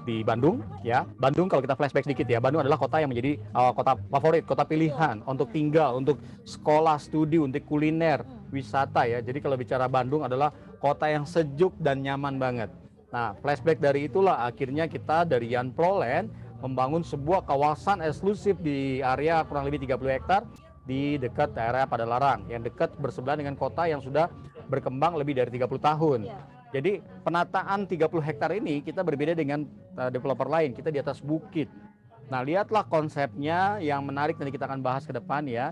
di Bandung ya. Bandung kalau kita flashback sedikit ya, Bandung adalah kota yang menjadi kota favorit, kota pilihan untuk tinggal, untuk sekolah, studi, untuk kuliner, wisata ya. Jadi kalau bicara Bandung adalah kota yang sejuk dan nyaman banget. Nah, flashback dari itulah akhirnya kita dari Yan Proland membangun sebuah kawasan eksklusif di area kurang lebih 30 hektar di dekat daerah Padalarang yang dekat bersebelahan dengan kota yang sudah berkembang lebih dari 30 tahun. Jadi penataan 30 hektar ini kita berbeda dengan developer lain, kita di atas bukit. Nah, lihatlah konsepnya yang menarik, nanti kita akan bahas ke depan ya.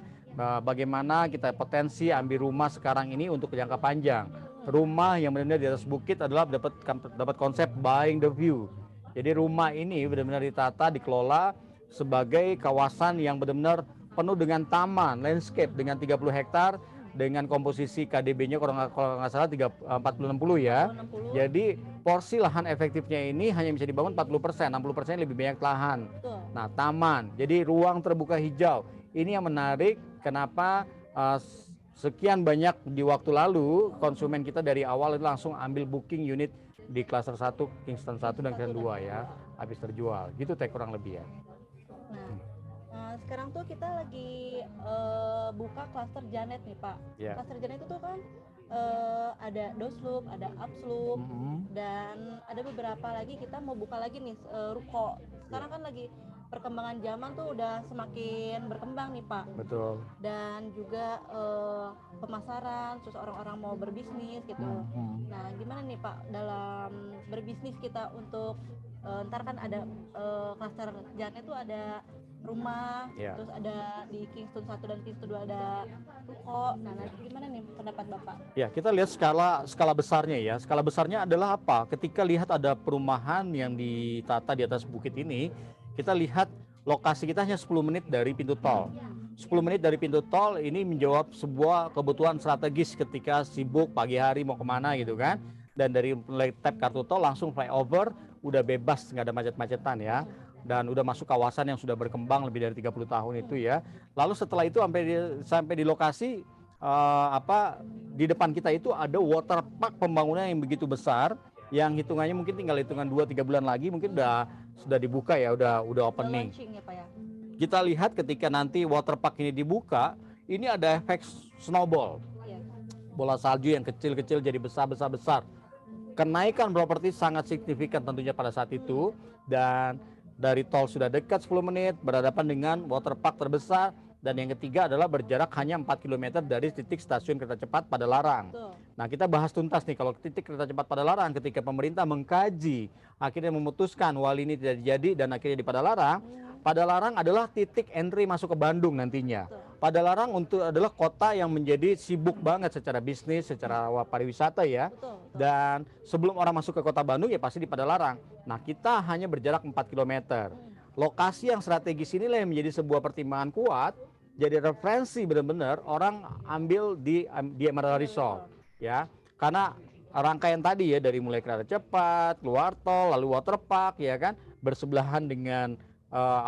Bagaimana kita potensi ambil rumah sekarang ini untuk jangka panjang. Rumah yang benar-benar di atas bukit adalah dapat konsep buying the view. Jadi rumah ini benar-benar ditata, dikelola sebagai kawasan yang benar-benar penuh dengan taman, landscape dengan 30 hektar dengan komposisi KDB-nya kalau nggak salah 40-60 ya. 60. Jadi porsi lahan efektifnya ini hanya bisa dibangun 40%, 60% lebih banyak lahan. Nah, taman, jadi ruang terbuka hijau. Ini yang menarik kenapa sekian banyak di waktu lalu konsumen kita dari awal itu langsung ambil booking unit di klaster 1, Kingston 1 dan Kingston 2 ya, habis terjual. Gitu teh kurang lebih ya. Nah, sekarang tuh kita lagi buka klaster Janet nih Pak. Klaster Janet itu tuh kan ada downsloop, ada upsloop, dan ada beberapa lagi kita mau buka lagi nih ruko. Sekarang kan lagi perkembangan zaman tuh udah semakin berkembang nih Pak. Betul. Dan juga pemasaran, terus orang-orang mau berbisnis gitu. Nah, gimana nih Pak dalam berbisnis kita untuk ntar kan ada klaster Janet tuh ada rumah, terus ada di Kingston 1 dan Kingston 2 ada ruko. Nah, gimana nih pendapat Bapak? Ya, kita lihat skala besarnya ya. Skala besarnya adalah apa? Ketika lihat ada perumahan yang ditata di atas bukit ini, kita lihat lokasi kita hanya 10 menit dari pintu tol. 10 menit dari pintu tol ini menjawab sebuah kebutuhan strategis ketika sibuk pagi hari mau kemana gitu kan. Dan dari mulai tap kartu tol langsung flyover, udah bebas, nggak ada macet-macetan ya. Dan udah masuk kawasan yang sudah berkembang lebih dari 30 tahun itu ya. Lalu setelah itu sampai di lokasi di depan kita itu ada water park pembangunan yang begitu besar yang hitungannya mungkin tinggal hitungan 2-3 bulan lagi mungkin sudah dibuka ya, udah opening. Ya, Pak, ya? Kita lihat ketika nanti water park ini dibuka, ini ada efek snowball. Bola salju yang kecil-kecil jadi besar. Kenaikan properti sangat signifikan tentunya pada saat itu, dan dari tol sudah dekat 10 menit, berhadapan dengan water park terbesar, dan yang ketiga adalah berjarak hanya 4 km dari titik stasiun kereta cepat Padalarang. Nah, kita bahas tuntas nih kalau titik kereta cepat Padalarang ketika pemerintah mengkaji, akhirnya memutuskan wali ini tidak jadi dan akhirnya di Padalarang. Padalarang adalah titik entry masuk ke Bandung nantinya. Padalarang adalah kota yang menjadi sibuk banget secara bisnis, secara pariwisata ya. Dan sebelum orang masuk ke kota Bandung ya pasti di Padalarang. Nah, kita hanya berjarak 4 km. Lokasi yang strategis inilah yang menjadi sebuah pertimbangan kuat, jadi referensi benar-benar orang ambil di Emerald Resort ya. Karena rangkaian tadi ya, dari mulai kereta cepat, keluar tol, lalu water park ya kan, bersebelahan dengan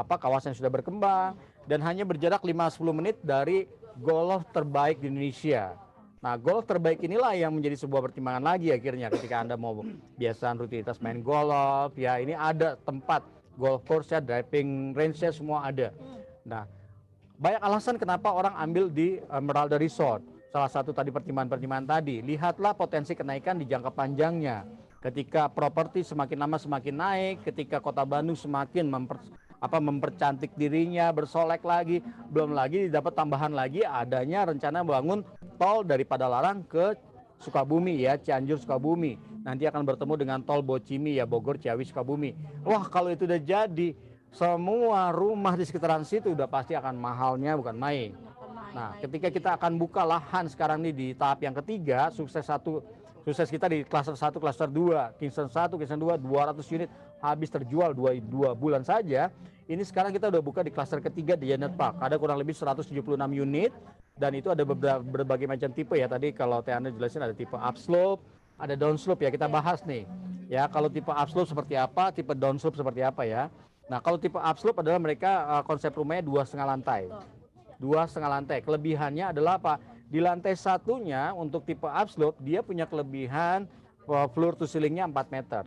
kawasan yang sudah berkembang, dan hanya berjarak 5-10 menit dari golf terbaik di Indonesia. Nah, golf terbaik inilah yang menjadi sebuah pertimbangan lagi akhirnya ketika Anda mau biasaan rutinitas main golf ya, ini ada tempat golf course-nya, driving range-nya semua ada. Nah, banyak alasan kenapa orang ambil di Emerald Resort. Salah satu tadi pertimbangan tadi, lihatlah potensi kenaikan di jangka panjangnya. Ketika properti semakin lama semakin naik, ketika kota Bandung semakin mempercantik dirinya, bersolek lagi, belum lagi didapat tambahan lagi adanya rencana bangun tol dari Padalarang ke Sukabumi ya, Cianjur Sukabumi. Nanti akan bertemu dengan tol Bocimi ya, Bogor Ciawi Sukabumi. Wah, kalau itu udah jadi, semua rumah di sekitaran situ udah pasti akan mahalnya bukan main. Nah, ketika kita akan buka lahan sekarang ini di tahap yang ketiga, sukses kita di klaster 1, klaster 2, Kingston 1, Kingston 2, 200 unit habis terjual 2 bulan saja. Ini sekarang kita udah buka di klaster ketiga di Janet Park. Ada kurang lebih 176 unit dan itu ada berbagai macam tipe ya. Tadi kalau Teh Anda jelasin ada tipe upslope, ada downslope ya, kita bahas nih. Ya, kalau tipe upslope seperti apa, tipe downslope seperti apa ya. Nah, kalau tipe upslope adalah mereka konsep rumahnya 2,5 lantai. 2,5 lantai. Kelebihannya adalah apa? Di lantai satunya untuk tipe upslope dia punya kelebihan floor to ceilingnya 4 meter.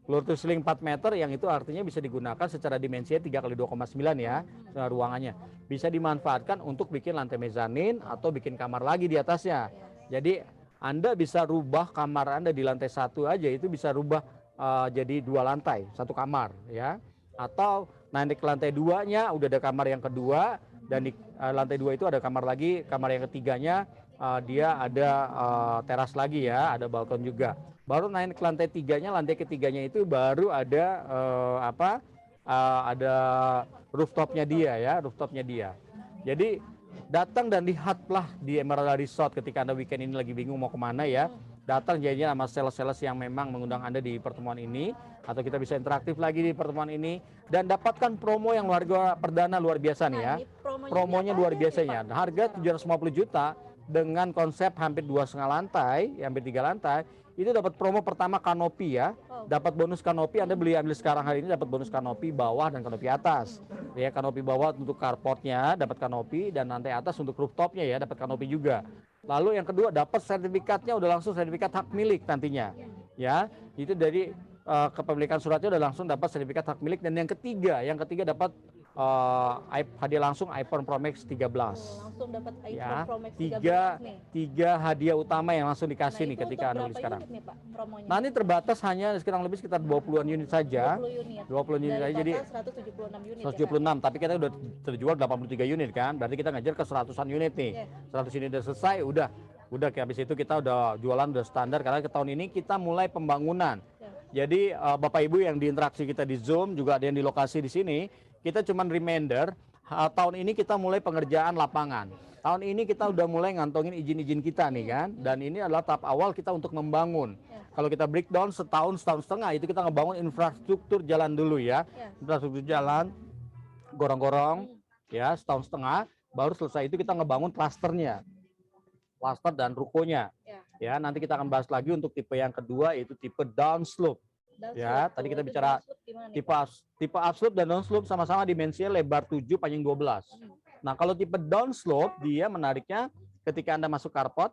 Floor to ceiling 4 meter yang itu artinya bisa digunakan secara dimensinya 3 kali 2,9 ya, ruangannya. Bisa dimanfaatkan untuk bikin lantai mezanin atau bikin kamar lagi di atasnya. Jadi Anda bisa rubah kamar Anda di lantai 1 aja itu bisa rubah jadi 2 lantai, 1 kamar ya. Atau naik ke lantai 2-nya udah ada kamar yang kedua, dan di lantai 2 itu ada kamar lagi, kamar yang ketiganya dia ada teras lagi ya, ada balkon juga. Baru naik ke lantai 3-nya, lantai ketiganya itu baru ada ada rooftopnya dia ya, rooftopnya dia. Jadi datang dan lihatlah di Emerald Resort ketika Anda weekend ini lagi bingung mau kemana ya. Datang jadinya sama sales-sales yang memang mengundang Anda di pertemuan ini, atau kita bisa interaktif lagi di pertemuan ini dan dapatkan promo yang perdana luar biasa nih ya. Promonya luar biasanya. Harga 750 juta dengan konsep hampir 2,5 lantai, hampir 3 lantai, itu dapat promo pertama kanopi ya. Dapat bonus kanopi, Anda ambil sekarang hari ini dapat bonus kanopi bawah dan kanopi atas. Ya, kanopi bawah untuk carportnya dapat kanopi, dan lantai atas untuk rooftopnya ya dapat kanopi juga. Lalu yang kedua dapat sertifikatnya, udah langsung sertifikat hak milik nantinya. Ya, itu dari kepemilikan suratnya udah langsung dapat sertifikat hak milik. Dan yang ketiga dapat hadiah langsung iPhone Pro Max 13. Langsung dapat iPhone ya, Pro Max 13 nih. tiga hadiah utama yang langsung dikasih nih ketika Anda beli sekarang. Nih, Pak, promonya? Nah, ini terbatas hanya sekitar 20-an unit saja. 20 unit saja, jadi 176 unit. 176, tapi kita udah terjual 83 unit kan. Berarti kita ngejar ke 100-an unit nih. 100 unit udah selesai, udah kayak habis itu kita udah jualan udah standar, karena ke tahun ini kita mulai pembangunan. Jadi Bapak Ibu yang di interaksi kita di Zoom, juga ada yang di lokasi di sini, kita cuman reminder, tahun ini kita mulai pengerjaan lapangan. Tahun ini kita udah mulai ngantongin izin-izin kita nih kan, dan ini adalah tahap awal kita untuk membangun. Kalau kita breakdown setahun setengah itu kita ngebangun infrastruktur jalan dulu ya. Infrastruktur jalan, gorong-gorong ya, setahun setengah, baru selesai itu kita ngebangun klasternya. Klaster dan rukonya. Ya, nanti kita akan bahas lagi untuk tipe yang kedua, yaitu tipe downslope. Ya, tadi kita bicara tipe upslope dan downslope sama-sama dimensinya lebar 7, panjang 12. Nah, kalau tipe downslope dia menariknya ketika Anda masuk carport,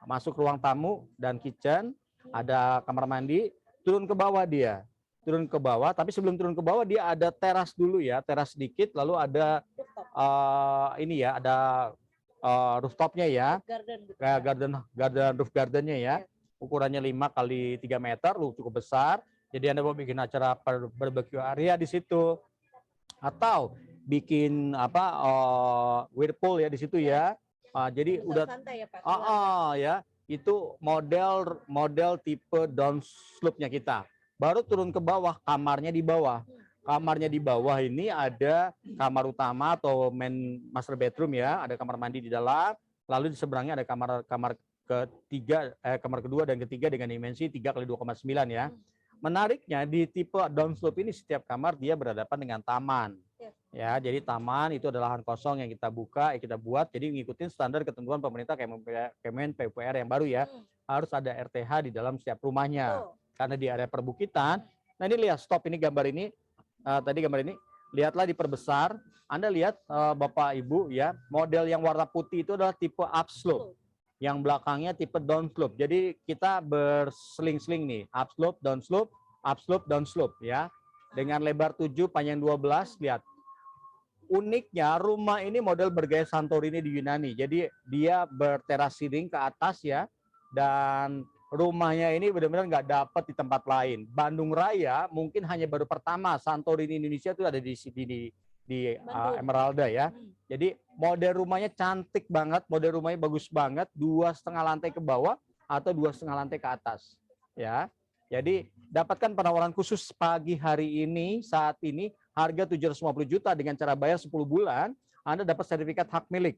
masuk ruang tamu dan kitchen, ada kamar mandi, turun ke bawah dia. Turun ke bawah, tapi sebelum turun ke bawah dia ada teras dulu ya, teras sedikit, lalu ada ini ya, ada rooftopnya ya, kayak roof gardennya ya, ukurannya 5 kali 3 meter, cukup besar. Jadi Anda mau bikin acara barbecue area di situ, atau bikin whirlpool ya di situ ya. Jadi udah santai ya, Pak. Ya, itu model tipe downslope-nya kita. Baru turun ke bawah, kamarnya di bawah. Kamarnya di bawah ini ada kamar utama atau master bedroom ya, ada kamar mandi di dalam, lalu di seberangnya ada kamar kedua dan ketiga dengan dimensi 3 kali 2,9 ya. Menariknya di tipe downslope ini setiap kamar dia berhadapan dengan taman. Ya, jadi taman itu adalah lahan kosong yang kita buka, kita buat, jadi ngikutin standar ketentuan pemerintah Kemen PUPR yang baru ya. Harus ada RTH di dalam setiap rumahnya. Karena di area perbukitan. Nah, ini lihat stop, ini gambar ini. Tadi gambar ini, lihatlah diperbesar. Anda lihat Bapak Ibu ya, model yang warna putih itu adalah tipe upslope. Yang belakangnya tipe downslope. Jadi kita berseling-seling nih, upslope, downslope ya. Dengan lebar 7, panjang 12, lihat. Uniknya rumah ini model bergaya Santorini di Yunani. Jadi dia berteras ceiling ke atas ya, dan rumahnya ini benar-benar nggak dapat di tempat lain. Bandung Raya mungkin hanya baru pertama, Santorini Indonesia itu ada di Emeralda ya. Jadi model rumahnya cantik banget, model rumahnya bagus banget, 2,5 lantai ke bawah atau 2,5 lantai ke atas ya. Jadi dapatkan penawaran khusus pagi hari ini, saat ini harga 750 juta dengan cara bayar 10 bulan, Anda dapat sertifikat hak milik.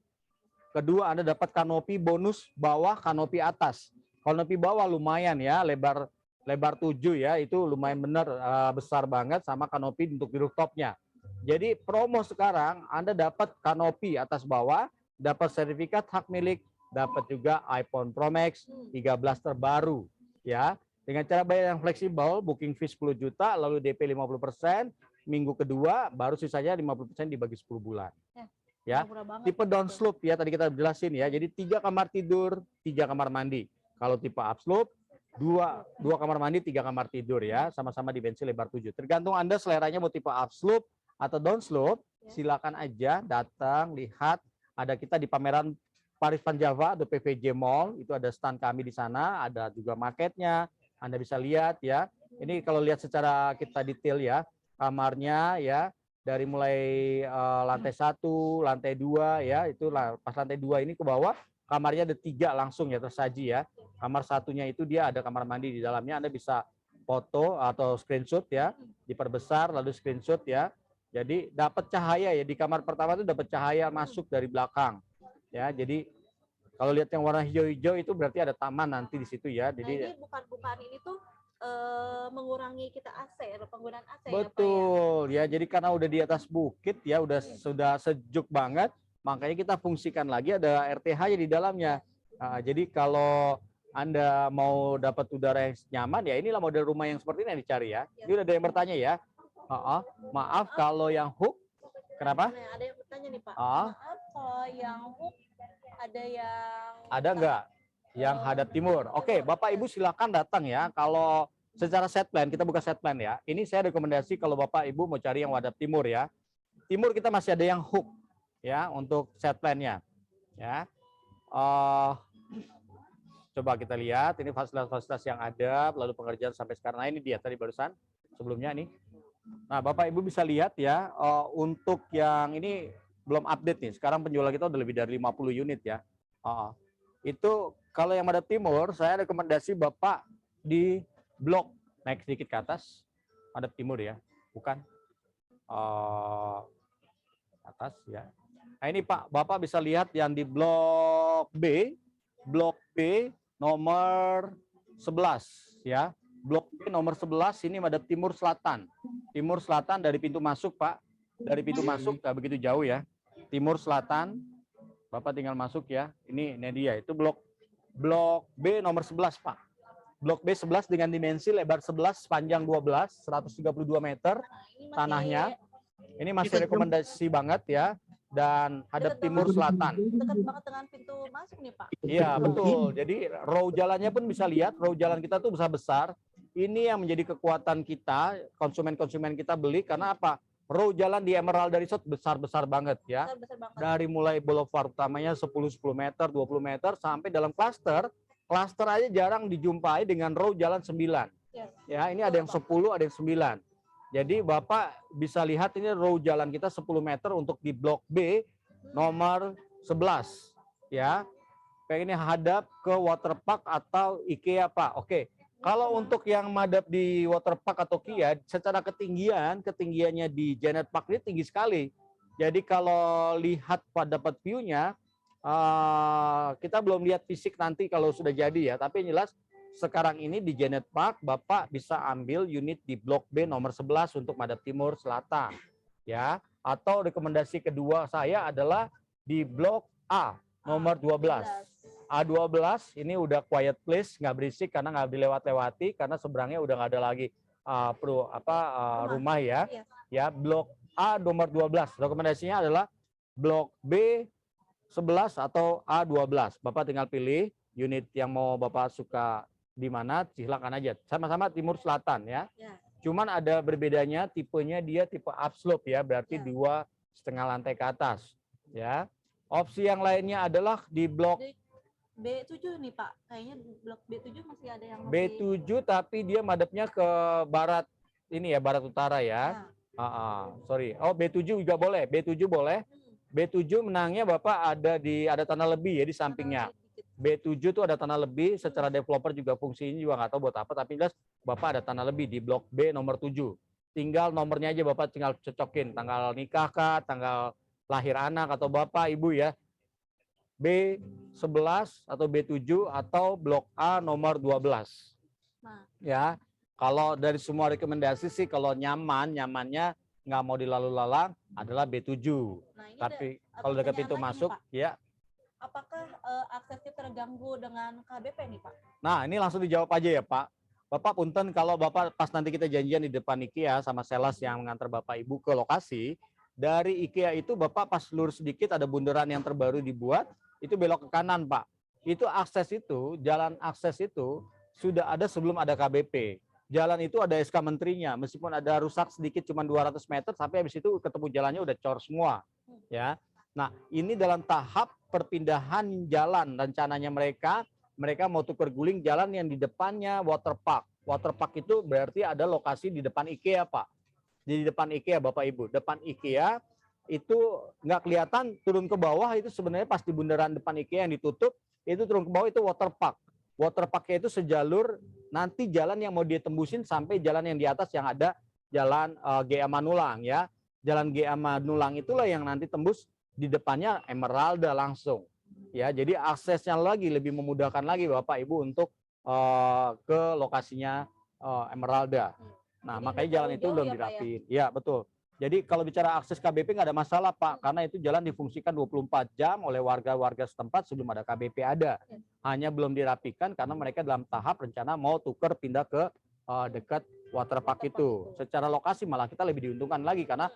Kedua, Anda dapat kanopi bonus bawah, kanopi atas. Kanopi bawah lumayan ya, lebar 7 ya, itu lumayan benar, besar banget, sama kanopi untuk di rooftopnya. Jadi promo sekarang Anda dapat kanopi atas bawah, dapat sertifikat hak milik, dapat juga iPhone Pro Max 13 terbaru ya. Dengan cara bayar yang fleksibel, booking fee 10 juta, lalu DP 50%, minggu kedua baru sisanya 50% dibagi 10 bulan. Ya. Tipe downslope ya, tadi kita jelasin ya. Jadi 3 kamar tidur, 3 kamar mandi. Kalau tipe upslope dua kamar mandi, 3 kamar tidur ya, sama-sama dimensi lebar 7. Tergantung Anda seleranya mau tipe upslope atau downslope, silakan aja datang lihat. Ada kita di pameran Paris Van Java, ada PVJ Mall, itu ada stand kami di sana, ada juga marketnya, Anda bisa lihat ya. Ini kalau lihat secara kita detail ya, kamarnya ya, dari mulai lantai 1, lantai 2 ya, itu pas lantai 2 ini ke bawah, kamarnya ada 3 langsung ya tersaji ya. Kamar satunya itu dia ada kamar mandi di dalamnya, Anda bisa foto atau screenshot ya, diperbesar lalu screenshot ya. Jadi dapat cahaya ya, di kamar pertama itu dapat cahaya masuk dari belakang. Ya, jadi kalau lihat yang warna hijau-hijau itu berarti ada taman nanti di situ ya. Jadi ini bukan ini tuh mengurangi kita AC, penggunaan AC. Betul ya, jadi karena udah di atas bukit ya, sudah sejuk banget, makanya kita fungsikan lagi ada RTH ya di dalamnya. Nah, jadi kalau Anda mau dapat udara yang nyaman ya, inilah model rumah yang seperti ini yang dicari ya. Ini udah ada yang bertanya ya. Maaf kalau yang hook, kenapa? Ada yang bertanya nih Pak. Maaf kalau yang hook ada nggak yang hadap timur? Oke, Bapak Ibu silakan datang ya. Kalau secara set plan, kita buka set plan ya. Ini saya rekomendasi kalau Bapak Ibu mau cari yang hadap timur ya. Timur kita masih ada yang hook ya untuk set plan-nya. Ya. Coba kita lihat ini fasilitas-fasilitas yang ada, lalu pengerjaan sampai sekarang. Nah, ini dia tadi barusan sebelumnya nih. Nah, Bapak Ibu bisa lihat ya, untuk yang ini belum update nih. Sekarang penjualan kita udah lebih dari 50 unit ya. Itu kalau yang madep timur, saya rekomendasi Bapak di blok naik sedikit ke atas, madep timur ya, bukan atas ya. Nah ini Pak, Bapak bisa lihat yang di blok B nomor 11 ya. Blok B nomor 11 ini madep timur selatan. Timur selatan dari pintu masuk Pak. Dari pintu masuk nggak begitu jauh ya. Timur selatan, Bapak tinggal masuk ya. Ini dia, itu blok B nomor 11 Pak. Blok B 11 dengan dimensi lebar 11, panjang 12, 132 meter tanahnya. Ini masih rekomendasi banget ya. Dan hadap timur selatan. Dekat banget dengan pintu masuk nih Pak. Iya betul. Jadi row jalannya pun bisa lihat, row jalan kita tuh besar-besar. Ini yang menjadi kekuatan kita, konsumen-konsumen kita beli karena apa? Row jalan di Emerald Resort besar-besar banget ya. Besar banget. Dari mulai boulevard utamanya 10 meter, 20 meter sampai dalam klaster aja jarang dijumpai dengan row jalan 9. Yes. Ya, ini ada yang 10, ada yang 9. Jadi Bapak bisa lihat ini row jalan kita 10 meter untuk di blok B nomor 11 ya. Ini hadap ke waterpark atau IKEA Pak. Oke. Kalau untuk yang madap di waterpark atau IKEA secara ketinggiannya di Janet Park ini tinggi sekali. Jadi kalau lihat pada dapat view-nya kita belum lihat fisik nanti kalau sudah jadi ya, tapi yang jelas sekarang ini di Janet Park Bapak bisa ambil unit di blok B nomor 11 untuk madep timur selatan ya, atau rekomendasi kedua saya adalah di blok A nomor 12. A12 ini udah quiet place, nggak berisik karena nggak dilewat-lewati karena seberangnya udah nggak ada lagi rumah ya. Ya, blok A nomor 12. Rekomendasinya adalah blok B 11 atau A12. Bapak tinggal pilih unit yang mau Bapak suka di mana, silakan aja. Sama-sama timur selatan ya. Cuman ada berbedanya, tipenya dia tipe upslope ya, berarti 2,5 lantai ke atas ya. Opsi yang lainnya adalah di blok B7 nih Pak. Kayaknya blok B7 masih ada yang B7 tapi dia madepnya ke barat ini ya, barat utara ya. Sorry. Oh, B7 juga boleh. B7 boleh. B7 menangnya Bapak ada tanah lebih ya di sampingnya. B7 itu ada tanah lebih, secara developer juga fungsinya juga nggak tahu buat apa, tapi jelas Bapak ada tanah lebih di blok B nomor 7. Tinggal nomornya aja Bapak tinggal cocokin, tanggal nikah kah, tanggal lahir anak atau Bapak Ibu ya. B11 atau B7 atau blok A nomor 12. Ya, kalau dari semua rekomendasi sih kalau nyamannya nggak mau dilalu lalang adalah B7. Tapi kalau dekat pintu masuk ya. Apakah aksesnya terganggu dengan KBP nih Pak? Nah ini langsung dijawab aja ya Pak. Bapak punten kalau Bapak pas nanti kita janjian di depan IKEA sama sales yang mengantar Bapak Ibu ke lokasi. Dari IKEA itu Bapak pas lurus sedikit ada bundaran yang terbaru dibuat, itu belok ke kanan Pak. Itu akses itu, jalan akses itu sudah ada sebelum ada KBP. Jalan itu ada SK menterinya, meskipun ada rusak sedikit cuma 200 meter, tapi habis itu ketemu jalannya udah cor semua. Ya. Nah, ini dalam tahap perpindahan jalan, rencananya mereka mau tukar guling jalan yang di depannya waterpark. Waterpark itu berarti ada lokasi di depan IKEA, Pak. Di depan IKEA, Bapak Ibu. Depan IKEA itu nggak kelihatan, turun ke bawah itu sebenarnya pas di bundaran depan IKEA yang ditutup, itu turun ke bawah itu waterpark. Waterparknya itu sejalur, nanti jalan yang mau ditembusin sampai jalan yang di atas yang ada jalan GA Manulang ya. Jalan GA Manulang itulah yang nanti tembus di depannya Emeralda langsung. Ya, jadi aksesnya lagi lebih memudahkan lagi Bapak Ibu untuk ke lokasinya Emeralda. Nah, Jadi makanya jalan itu jauh-jauh belum ya, Pak, ya? dirapiin. Ya, betul. Jadi kalau bicara akses KBP nggak ada masalah, Pak, karena itu jalan difungsikan 24 jam oleh warga-warga setempat sebelum ada KBP ada. Hanya belum dirapikan karena mereka dalam tahap rencana mau tuker pindah ke dekat waterpark itu. Secara lokasi malah kita lebih diuntungkan lagi karena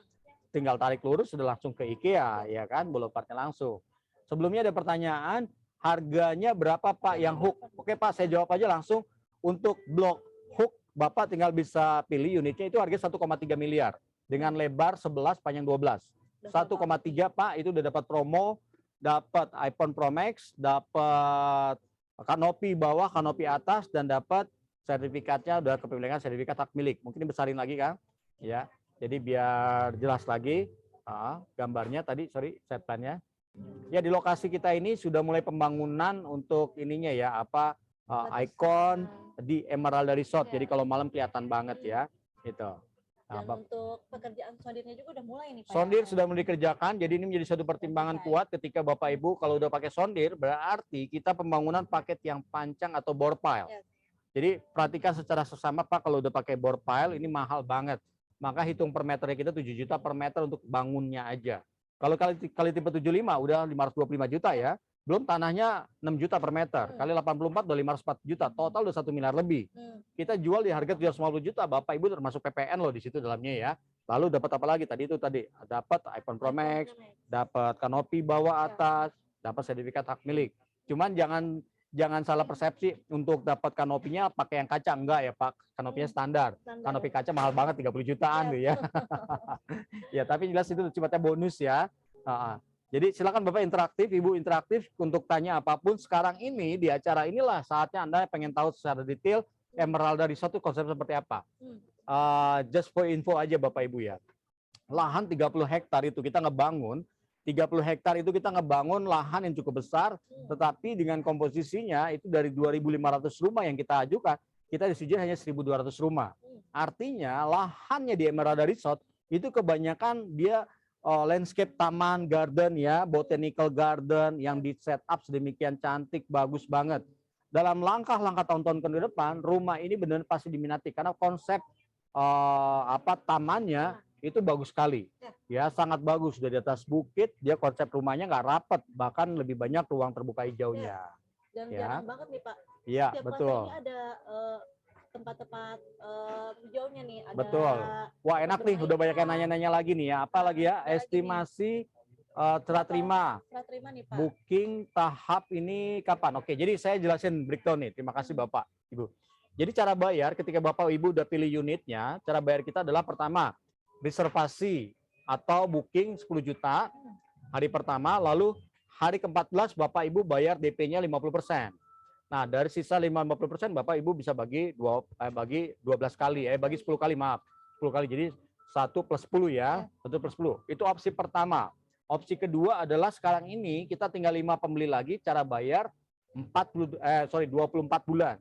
tinggal tarik lurus sudah langsung ke IKEA, ya kan, boulevardnya langsung. Sebelumnya ada pertanyaan, harganya berapa Pak yang hook? Oke Pak, saya jawab aja langsung. Untuk blok hook, Bapak tinggal bisa pilih unitnya itu harga 1,3 miliar. Dengan lebar 11, panjang 12. 1,3 Pak, itu udah dapat promo, dapat iPhone Pro Max, dapat kanopi bawah, kanopi atas, dan dapat sertifikatnya, udah kepemilikan sertifikat hak milik. Mungkin dibesarin lagi Kang. Ya, jadi biar jelas lagi gambarnya tadi, sorry, setnya. Ya, di lokasi kita ini sudah mulai pembangunan untuk ininya ya, ikon di Emeralda Resort. Jadi kalau malam kelihatan banget ya, gitu. Dan untuk pekerjaan sondirnya juga udah mulai nih Pak. Sondir sudah mulai dikerjakan, jadi ini menjadi satu pertimbangan kuat ketika Bapak Ibu kalau udah pakai sondir, berarti kita pembangunan paket yang pancang atau bore pile. Jadi perhatikan secara sesama Pak, kalau udah pakai bore pile ini mahal banget. Maka hitung per meternya kita 7 juta per meter untuk bangunnya aja. Kalau kali tipe 75 udah 525 juta ya. Belum tanahnya 6 juta per meter. Kali 84 udah 504 juta. Total udah 1 miliar lebih. Kita jual di harga 750 juta. Bapak Ibu termasuk PPN loh di situ dalamnya ya. Lalu dapat apa lagi? Tadi dapat iPhone Pro Max, dapat kanopi bawah atas, dapat sertifikat hak milik. Cuman jangan salah persepsi untuk dapat kanopinya pakai yang kaca, enggak ya Pak. Kanopinya standar. Kanopi kaca mahal banget 30 jutaan tuh ya. Ya, tapi jelas itu sifatnya bonus ya. Jadi silakan Bapak interaktif, Ibu interaktif untuk tanya apapun. Sekarang ini di acara inilah saatnya Anda pengen tahu secara detail Emeralda Resort itu konsep seperti apa. Just for info aja Bapak Ibu ya. Lahan 30 hektar itu kita ngebangun, 30 hektar itu kita ngebangun lahan yang cukup besar, tetapi dengan komposisinya itu dari 2.500 rumah yang kita ajukan, kita disetujui hanya 1.200 rumah. Artinya lahannya di Emeralda Resort itu kebanyakan dia landscape taman, garden ya, botanical garden yang di setup sedemikian cantik, bagus banget. Dalam langkah-langkah tahun-tahun ke depan, rumah ini benar-benar pasti diminati karena konsep tamannya itu bagus sekali. Ya, sangat bagus, sudah di atas bukit, dia konsep rumahnya nggak rapat, bahkan lebih banyak ruang terbuka hijaunya. Dan jarang banget nih Pak. Iya, setiap betul. Ini ada tempat-tempat hijaunya nih. Ada betul. Wah enak nih, udah banyak yang nanya-nanya lagi nih ya. Apa lagi ya? Estimasi serah terima. Serah terima nih Pak. Booking tahap ini kapan? Oke, jadi saya jelasin breakdown nih. Terima kasih Bapak, Ibu. Jadi cara bayar ketika Bapak Ibu udah pilih unitnya, cara bayar kita adalah pertama, reservasi atau booking 10 juta hari pertama, lalu hari ke-14 Bapak Ibu bayar DP-nya 50%. Nah, dari sisa 50% Bapak Ibu bisa bagi 12 kali, bagi 10 kali, maaf. 10 kali, jadi 1 plus 10 ya, 1 plus 10. Itu opsi pertama. Opsi kedua adalah sekarang ini kita tinggal 5 pembeli lagi, cara bayar 24 bulan.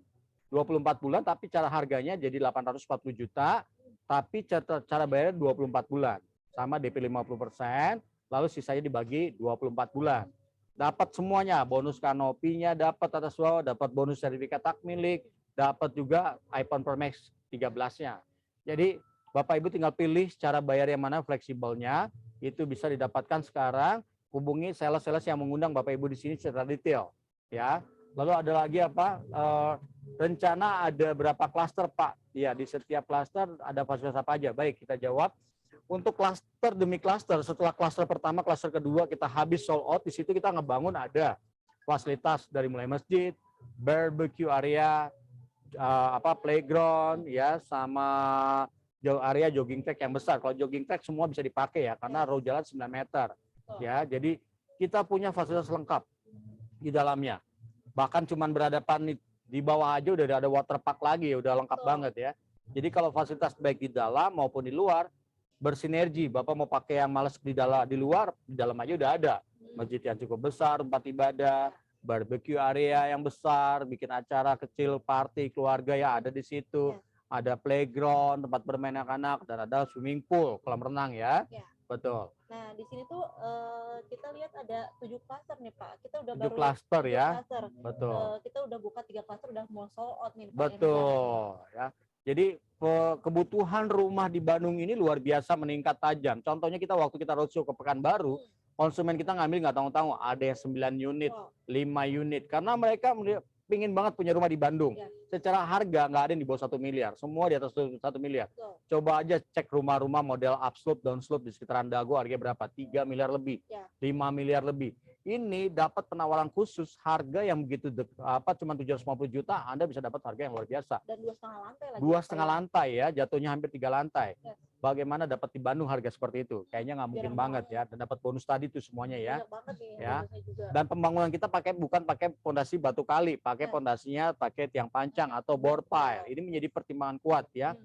24 bulan, tapi cara harganya jadi 840 juta, tapi cara bayarnya 24 bulan. Sama DP 50%, lalu sisanya dibagi 24 bulan. Dapat semuanya, bonus kanopinya dapat atas bawah, dapat bonus sertifikat hak milik, dapat juga iPhone Pro Max 13-nya. Jadi Bapak Ibu tinggal pilih cara bayar yang mana fleksibelnya, itu bisa didapatkan sekarang. Hubungi sales-sales yang mengundang Bapak Ibu di sini secara detail, ya. Lalu ada lagi apa? Rencana ada berapa klaster Pak? Ya, di setiap klaster ada fasilitas apa aja? Baik, kita jawab. Untuk klaster demi klaster, setelah klaster pertama, klaster kedua kita habis sold out, di situ kita ngebangun ada fasilitas dari mulai masjid, barbecue area, playground ya, sama area jogging track yang besar. Kalau jogging track semua bisa dipakai ya, karena row jalan 9 meter. Ya, jadi kita punya fasilitas lengkap di dalamnya. Bahkan cuman berhadapan di bawah aja udah ada water park lagi, udah lengkap banget ya. Jadi kalau fasilitas baik di dalam maupun di luar bersinergi. Bapak mau pakai yang males di luar, di dalam aja udah ada. Masjid yang cukup besar, tempat ibadah, barbecue area yang besar, bikin acara kecil, party keluarga ya ada di situ. Ada playground, tempat bermain anak-anak, dan ada swimming pool, kolam renang ya. Betul. Nah, di sini tuh kita lihat ada 7 klaster nih Pak. Kita udah 7 klaster ya. Klaster. Betul. Kita udah buka 3 klaster, udah mau sold out nih Pak. Betul ya. Jadi kebutuhan rumah di Bandung ini luar biasa meningkat tajam. Contohnya kita waktu kita roadshow ke Pekanbaru, konsumen kita ngambil nggak tanggung-tanggung, ada yang 9 unit, 5 unit. Karena mereka pingin banget punya rumah di Bandung. Secara harga nggak ada yang di bawah 1 miliar. Semua di atas 1 miliar. Coba aja cek rumah-rumah model upslope, downslope di sekitaran Dago harganya berapa? 3 miliar lebih, 5 miliar lebih. Ini dapat penawaran khusus harga yang begitu cuma 750 juta, Anda bisa dapat harga yang luar biasa. Dan 2,5 lantai lagi. 2,5 lantai ya, jatuhnya hampir 3 lantai. Bagaimana dapat di Bandung harga seperti itu? Kayaknya nggak mungkin banget ya. Dan dapat bonus tadi tuh semuanya ya. Ya. Dan pembangunan kita bukan pakai fondasi batu kali, pakai fondasinya pakai tiang pancang atau board pile. Ini menjadi pertimbangan kuat ya.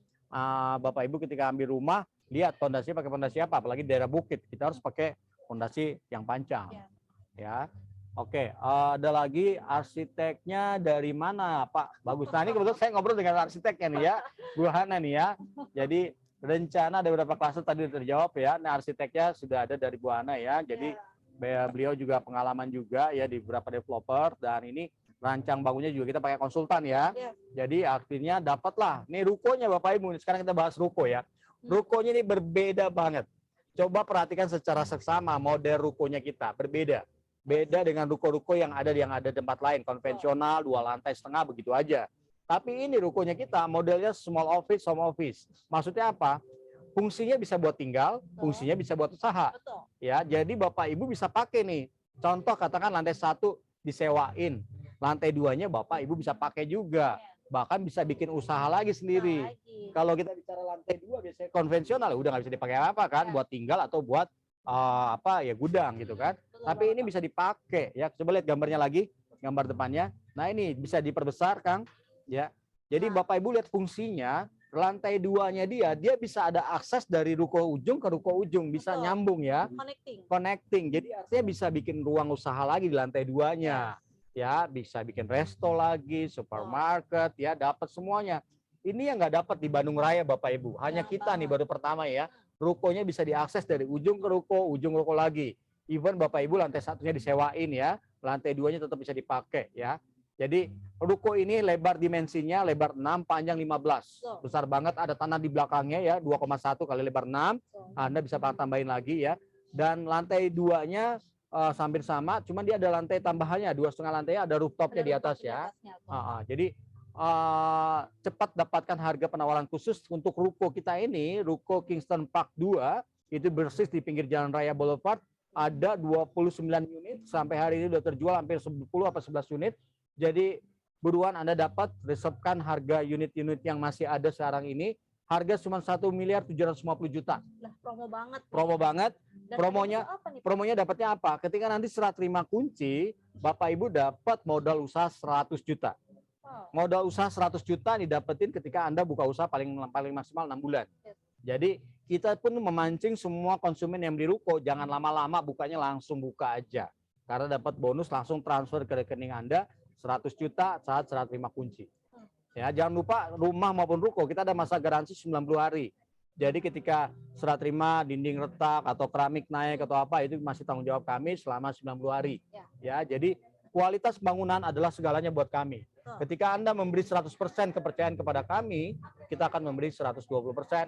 Bapak Ibu ketika ambil rumah, lihat fondasinya pakai fondasi apa, apalagi daerah bukit, kita harus pakai fondasi yang pancang. Ya. Oke, ada lagi arsiteknya dari mana, Pak? Bagus. Nah, ini kebetulan saya ngobrol dengan arsiteknya nih ya, Bu Hana nih ya. Jadi rencana ada beberapa klaster tadi terjawab ya. Nah, arsiteknya sudah ada dari Bu Hana ya. Jadi beliau juga pengalaman juga ya di beberapa developer, dan ini rancang bangunnya juga kita pakai konsultan ya. Jadi akhirnya dapatlah. Nih rukonya Bapak Ibu. Sekarang kita bahas ruko ya. Rukonya ini berbeda banget. Coba perhatikan secara seksama model rukonya kita berbeda. Beda dengan ruko-ruko yang ada tempat lain, konvensional, 2 lantai setengah begitu aja. Tapi ini rukonya kita modelnya small office, home office. Maksudnya apa? Fungsinya bisa buat tinggal, fungsinya bisa buat usaha. Ya, jadi Bapak Ibu bisa pakai nih. Contoh katakan lantai 1 disewain, lantai 2-nya Bapak Ibu bisa pakai juga. Bahkan bisa bikin usaha lagi sendiri. Kalau kita bicara lantai 2 biasanya konvensional, udah nggak bisa dipakai apa kan, buat tinggal atau buat gudang gitu kan. Tapi ini bisa dipakai ya. Coba lihat gambarnya lagi, gambar depannya. Nah, ini bisa diperbesar Kang ya. Jadi Bapak Ibu lihat fungsinya, lantai 2-nya dia bisa ada akses dari ruko ujung ke ruko ujung, bisa nyambung ya. Connecting. Jadi artinya bisa bikin ruang usaha lagi di lantai 2-nya. Ya, bisa bikin resto lagi, supermarket ya, dapat semuanya. Ini yang nggak dapat di Bandung Raya Bapak Ibu. Hanya kita nih baru pertama ya. Rukonya bisa diakses dari ujung ke ruko, ujung ruko lagi. Even Bapak Ibu lantai 1-nya disewain ya, lantai 2-nya tetap bisa dipakai ya. Jadi ruko ini lebar dimensinya lebar 6, panjang 15. Besar banget, ada tanah di belakangnya ya, 2,1 kali lebar 6. Anda bisa tambahin lagi ya. Dan lantai 2-nya hampir sama, cuman dia ada lantai tambahannya, 2,5 lantai ada rooftopnya di atas ya. Jadi cepat dapatkan harga penawaran khusus untuk ruko kita ini, ruko Kingston Park 2, itu persis di pinggir Jalan Raya Boulevard, ada 29 unit, sampai hari ini sudah terjual hampir 10 atau 11 unit. Jadi buruan Anda dapat, reservekan harga unit-unit yang masih ada sekarang ini, harga cuma 1.750 juta. Nah, promo banget. Promo banget. Promonya dapatnya apa? Ketika nanti serah terima kunci, Bapak Ibu dapat modal usaha 100 juta. Modal usaha 100 juta didapetin ketika Anda buka usaha paling maksimal 6 bulan. Jadi kita pun memancing semua konsumen yang beli ruko, jangan lama-lama bukanya, langsung buka aja. Karena dapat bonus langsung transfer ke rekening Anda 100 juta saat serah terima kunci. Ya, jangan lupa rumah maupun ruko kita ada masa garansi 90 hari. Jadi ketika serah terima dinding retak atau keramik naik atau apa, itu masih tanggung jawab kami selama 90 hari. Ya, jadi kualitas bangunan adalah segalanya buat kami. Ketika Anda memberi 100% kepercayaan kepada kami, kita akan memberi 120%.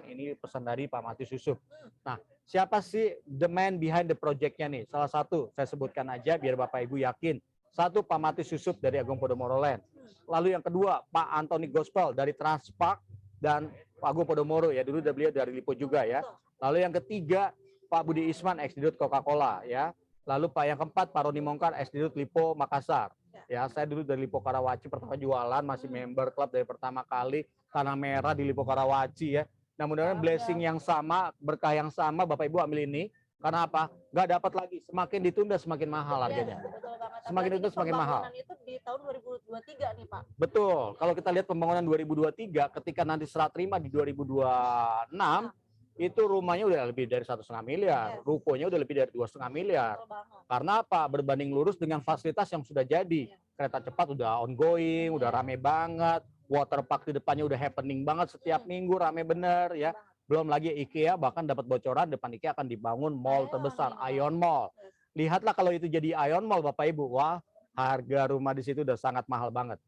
Ini pesan dari Pak Matius Yusuf. Nah, siapa sih the man behind the project-nya nih? Salah satu, saya sebutkan aja biar Bapak Ibu yakin. Satu, Pak Matius Yusuf dari Agung Podomoro Land. Lalu yang kedua, Pak Anthony Gospel dari Transpark dan Pak Agung Podomoro, ya dulu beliau dari Lipo juga ya. Lalu yang ketiga, Pak Budi Isman, ex-dirut Coca-Cola ya. Lalu yang keempat, Pak Roni Mongkar, ex-dirut Lipo Makassar. Ya, saya dulu dari Lipo Karawaci pertama jualan, masih member klub dari pertama kali Tanah Merah di Lipo Karawaci ya. Nah, mudah-mudahan blessing yang sama, berkah yang sama Bapak Ibu ambil ini. Karena apa? Nggak dapat lagi. Semakin ditunda semakin mahal harganya. Betul banget. Semakin ditunda semakin mahal. Pembangunan itu di tahun 2023 nih Pak. Betul. Kalau kita lihat pembangunan 2023, ketika nanti serah terima di 2026, itu rumahnya udah lebih dari 1,5 miliar, rukonya udah lebih dari 2,5 miliar. Karena apa? Berbanding lurus dengan fasilitas yang sudah jadi. Kereta cepat udah ongoing, udah rame banget. Waterpark di depannya udah happening banget setiap minggu, rame bener ya. Belum lagi IKEA bahkan dapat bocoran depan IKEA akan dibangun mall terbesar, Ion Mall. Lihatlah kalau itu jadi Ion Mall Bapak Ibu, wah harga rumah di situ udah sangat mahal banget.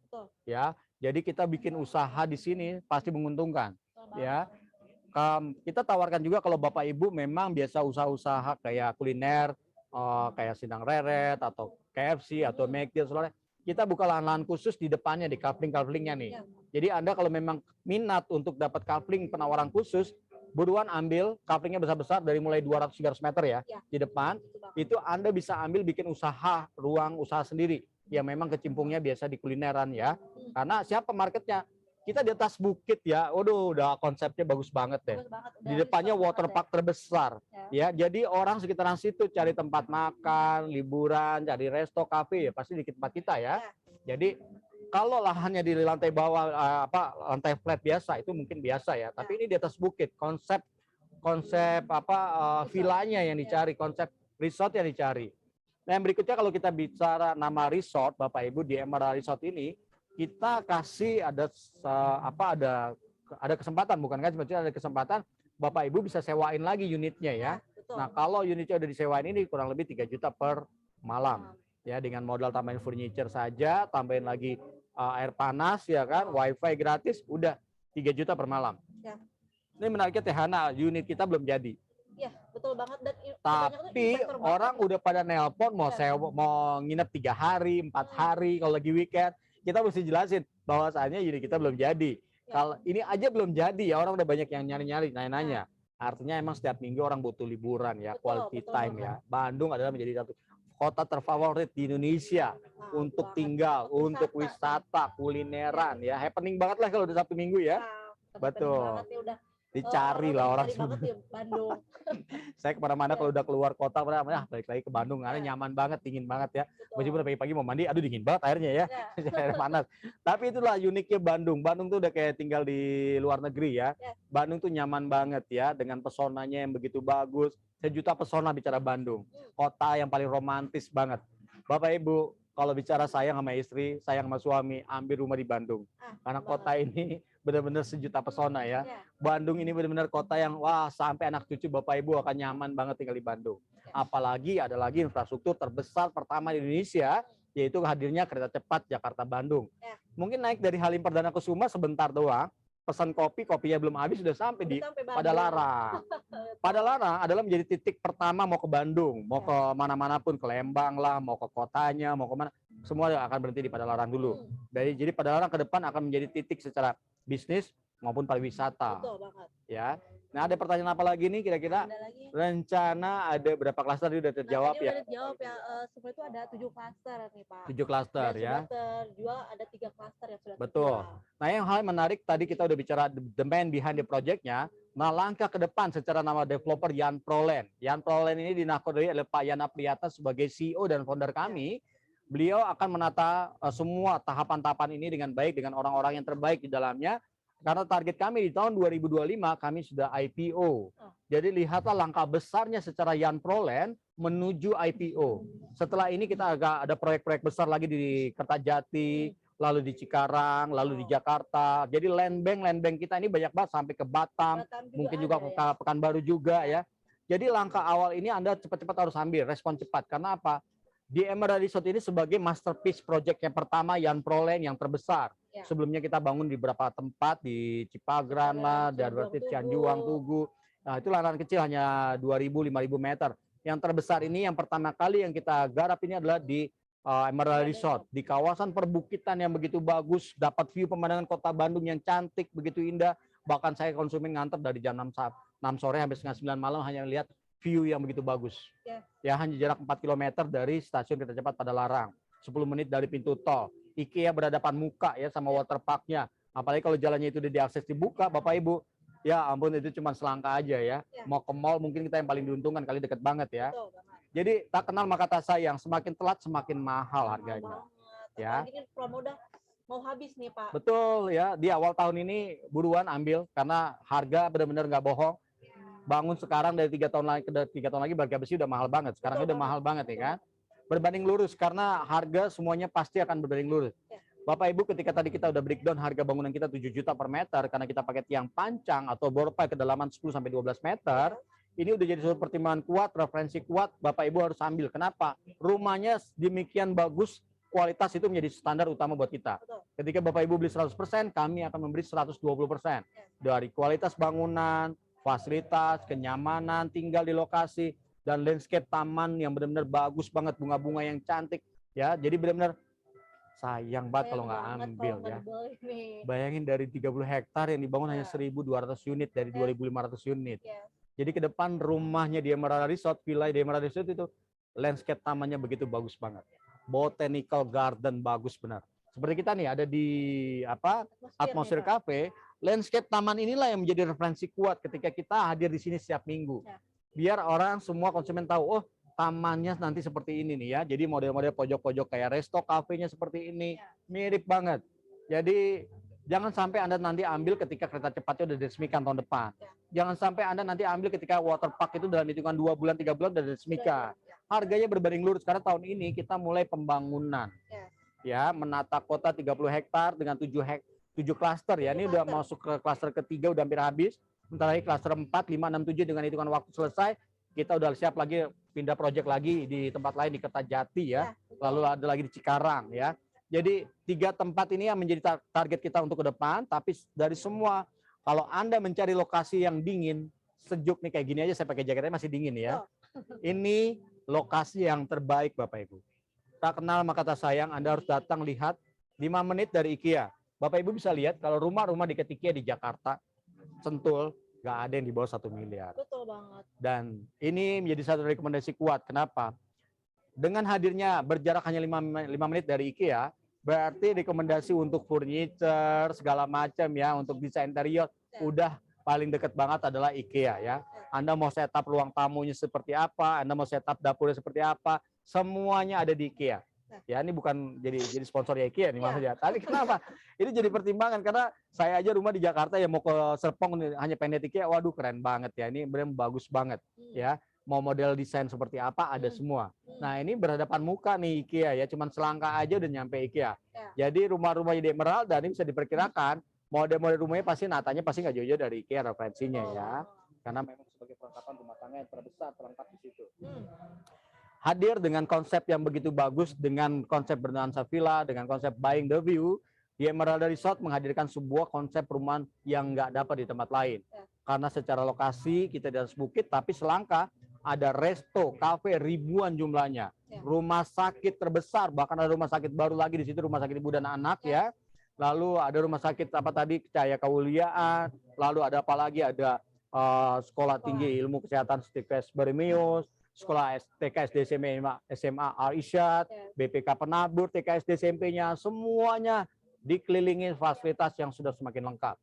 Ya, jadi kita bikin usaha di sini pasti menguntungkan. Ya, kita tawarkan juga kalau Bapak Ibu memang biasa usaha-usaha kayak kuliner, kayak Sindang Reret atau KFC atau McD, kita buka lahan-lahan khusus di depannya di coupling-couplingnya nih. Jadi Anda kalau memang minat untuk dapat coupling penawaran khusus, buruan ambil couplingnya besar-besar dari mulai 200-300 meter ya di depan. Itu Anda bisa ambil bikin usaha, ruang usaha sendiri yang memang kecimpungnya biasa di kulineran ya. Karena siapa marketnya? Kita di atas bukit ya, waduh udah konsepnya bagus banget deh. Di depannya waterpark terbesar ya. Jadi orang sekitaran situ cari tempat makan, liburan, cari resto, kafe ya pasti di tempat kita ya. Jadi kalau lahannya di lantai bawah lantai flat biasa itu mungkin biasa ya, tapi ini di atas bukit, konsep villanya yang dicari, konsep resort yang dicari. Nah, yang berikutnya kalau kita bicara nama resort Bapak Ibu di Emerald Resort ini, kita kasih ada kesempatan, bukan kan sebetulnya ada kesempatan Bapak Ibu bisa sewain lagi unitnya ya. Nah, kalau unitnya udah disewain ini kurang lebih 3 juta per malam. Ya, dengan modal tambahin furniture saja, tambahin lagi air panas ya kan, wifi gratis, udah 3 juta per malam. Ya. Ini menariknya Tehana, unit kita belum jadi. Iya, betul banget. Dan tapi orang udah pada nelpon mau sewa, mau nginep 3 hari, 4 hari kalau lagi weekend. Kita mesti jelasin bahwasannya unit kita belum jadi. Kalau ini aja belum jadi ya, orang udah banyak yang nyari-nyari, nanya-nanya. Artinya emang setiap minggu orang butuh liburan ya, quality time ya. Bandung adalah menjadi satu kota terfavorit di Indonesia untuk tinggal, untuk wisata, kulineran ya. Happening banget lah kalau udah Sabtu Minggu ya. Betul. Dicari lah orang di Bandung. Saya kemana-mana kalau udah keluar kota, balik lagi ke Bandung, karena nyaman banget, dingin banget ya. Meskipun pagi-pagi mau mandi, aduh dingin banget airnya ya, air panas. Tapi itulah uniknya Bandung. Bandung tuh udah kayak tinggal di luar negeri ya. Bandung tuh nyaman banget ya, dengan pesonanya yang begitu bagus. Sejuta pesona bicara Bandung. Kota yang paling romantis banget. Bapak Ibu, kalau bicara sayang sama istri, sayang sama suami, ambil rumah di Bandung. Karena kota ini benar-benar sejuta pesona ya. Bandung ini benar-benar kota yang wah sampai anak cucu Bapak Ibu akan nyaman banget tinggal di Bandung. Apalagi ada lagi infrastruktur terbesar pertama di Indonesia, yaitu hadirnya kereta cepat Jakarta-Bandung. Mungkin naik dari Halim Perdana Kusuma sebentar doang, pesan kopi, kopinya belum habis sudah sampai di Padalarang. Padalarang adalah menjadi titik pertama mau ke Bandung, mau ke mana-mana pun, ke Lembang lah, mau ke kotanya, mau ke mana, semua akan berhenti di Padalarang dulu. Jadi Padalarang ke depan akan menjadi titik secara bisnis maupun pariwisata. Betul banget. Ya. Nah, ada pertanyaan apa lagi nih kira-kira? Rencana ada berapa klaster udah terjawab ya? Udah terjawab ya. Semua itu ada 7 klaster nih Pak. 7 klaster ya. Sudah terjual ada 3 klaster yang sudah betul. Terjual. Nah, yang hal menarik tadi kita udah bicara the man behind the project-nya. Nah, langkah ke depan secara nama developer Yan Prolen. Yan Prolen ini dinakodai oleh Pak Yan Apriata sebagai CEO dan founder kami. Beliau akan menata semua tahapan-tahapan ini dengan baik, dengan orang-orang yang terbaik di dalamnya. Karena target kami di tahun 2025 kami sudah IPO. Jadi lihatlah langkah besarnya secara Yan Prolen menuju IPO. Setelah ini kita agak ada proyek-proyek besar lagi di Kertajati, lalu di Cikarang, lalu di Jakarta. Jadi land bank kita ini banyak banget sampai ke Batam mungkin juga ke Pekanbaru juga ya. Jadi langkah awal ini Anda cepat-cepat harus ambil, respon cepat. Karena apa? Di Emerald Resort ini sebagai masterpiece project yang pertama Yan Prolen yang terbesar. Sebelumnya kita bangun di beberapa tempat di Cipagran lah, Darwati, Cianjuang, Tugu. Nah, itu lahan kecil hanya 2.000-5.000 meter. Yang terbesar ini yang pertama kali yang kita garap ini adalah di Emerald Resort di kawasan perbukitan yang begitu bagus, dapat view pemandangan kota Bandung yang cantik, begitu indah. Bahkan saya konsumen nganter dari jam 6 sore sampai setengah 9 malam hanya lihat view yang begitu bagus. Ya, hanya jarak 4 km dari stasiun kereta cepat Padalarang. 10 menit dari pintu tol. IKEA berhadapan muka ya sama waterparknya. Apalagi kalau jalannya itu udah diakses dibuka, Bapak Ibu. Ya ampun, itu cuma selangkah aja ya. Mau ke mall mungkin kita yang paling diuntungkan, kali deket banget ya. Betul banget. Jadi tak kenal maka tak sayang, semakin telat semakin mahal harganya. Banget. Ya. Apalagi ini promo udah mau habis nih Pak. Betul ya, di awal tahun ini buruan ambil karena harga benar-benar nggak bohong. Bangun sekarang dari 3 tahun lagi ke 3 tahun lagi harga besi udah mahal banget. Sekarang udah mahal banget ya kan. Berbanding lurus karena harga semuanya pasti akan berbanding lurus. Bapak Ibu, ketika tadi kita udah breakdown harga bangunan kita 7 juta per meter karena kita pakai tiang pancang atau bor pipe kedalaman 10 sampai 12 meter, ini udah jadi suatu pertimbangan kuat, referensi kuat, Bapak Ibu harus ambil. Kenapa? Rumahnya demikian bagus, kualitas itu menjadi standar utama buat kita. Ketika Bapak Ibu beli 100%, kami akan memberi 120%. Dari kualitas bangunan, fasilitas, kenyamanan, tinggal di lokasi, dan landscape taman yang benar-benar bagus banget, bunga-bunga yang cantik. Ya, jadi benar-benar sayang banget kalau nggak ambil ya. Bayangin dari 30 hektar yang dibangun hanya 1.200 unit dari 2.500 unit. Jadi ke depan rumahnya di Emerald Resort, villa di Emerald Resort itu landscape tamannya begitu bagus banget. Botanical garden bagus benar. Seperti kita nih ada di Atmosphere Cafe, landscape taman inilah yang menjadi referensi kuat ketika kita hadir di sini setiap minggu. Biar orang semua konsumen tahu, oh tamannya nanti seperti ini nih ya. Jadi model-model pojok-pojok kayak resto kafenya seperti ini. Mirip banget. Jadi jangan sampai Anda nanti ambil ketika kereta cepatnya udah diresmikan tahun depan. Jangan sampai Anda nanti ambil ketika waterpark itu dalam hitungan 2 bulan, 3 bulan udah diresmikan. Harganya berbanding lurus karena tahun ini kita mulai pembangunan. Ya, menata kota 30 hektar dengan 7 klaster ya. Ini udah masuk ke klaster ketiga udah hampir habis. Sementara lagi klaster 4, 5, 6, 7 dengan hitungan waktu selesai. Kita udah siap lagi pindah proyek lagi di tempat lain di Kertajati ya. Lalu ada lagi di Cikarang ya. Jadi 3 tempat ini yang menjadi target kita untuk ke depan. Tapi dari semua, kalau Anda mencari lokasi yang dingin, sejuk nih kayak gini aja saya pakai jaketnya masih dingin ya. Ini lokasi yang terbaik Bapak Ibu. Tak kenal maka tak sayang, Anda harus datang lihat 5 menit dari IKEA. Bapak Ibu bisa lihat kalau rumah-rumah di IKEA di Jakarta, Sentul, nggak ada yang di bawah 1 miliar. Betul banget. Dan ini menjadi satu rekomendasi kuat. Kenapa? Dengan hadirnya berjarak hanya 5 menit dari IKEA, berarti rekomendasi untuk furniture, segala macam ya, untuk desain interior, udah paling dekat banget adalah IKEA ya. Anda mau setup ruang tamunya seperti apa, Anda mau setup dapurnya seperti apa, semuanya ada di IKEA. Ya, ini bukan jadi sponsor ya IKEA nih maksudnya. Tapi kenapa? Ini jadi pertimbangan karena saya aja rumah di Jakarta ya mau ke Serpong hanya pengen IKEA, waduh keren banget ya. Ini benar bagus banget ya. Mau model desain seperti apa ada semua. Nah, ini berhadapan muka nih IKEA ya, cuman selangkah aja udah nyampe IKEA. Jadi rumah-rumah di Emerald dan ini bisa diperkirakan model-model rumahnya pasti natanya pasti nggak jauh-jauh dari IKEA referensinya ya. Karena memang sebagai perlengkapan rumah tangga yang terbesar terlengkap di situ. Hadir dengan konsep yang begitu bagus, dengan konsep bernuansa villa, dengan konsep buying the view, di Emerald Resort menghadirkan sebuah konsep perumahan yang nggak dapat di tempat lain. Karena secara lokasi kita di atas bukit, tapi selangkah ada resto, kafe ribuan jumlahnya. Rumah sakit terbesar, bahkan ada rumah sakit baru lagi di situ, rumah sakit ibu dan anak ya. Lalu ada rumah sakit apa tadi, Cahaya Kawuliaan, lalu ada apa lagi, ada sekolah tinggi ilmu kesehatan Stikes Beremius, sekolah TK SD SMA Al-Irsyad, BPK Penabur, TK SD SMP-nya, semuanya dikelilingi fasilitas yang sudah semakin lengkap.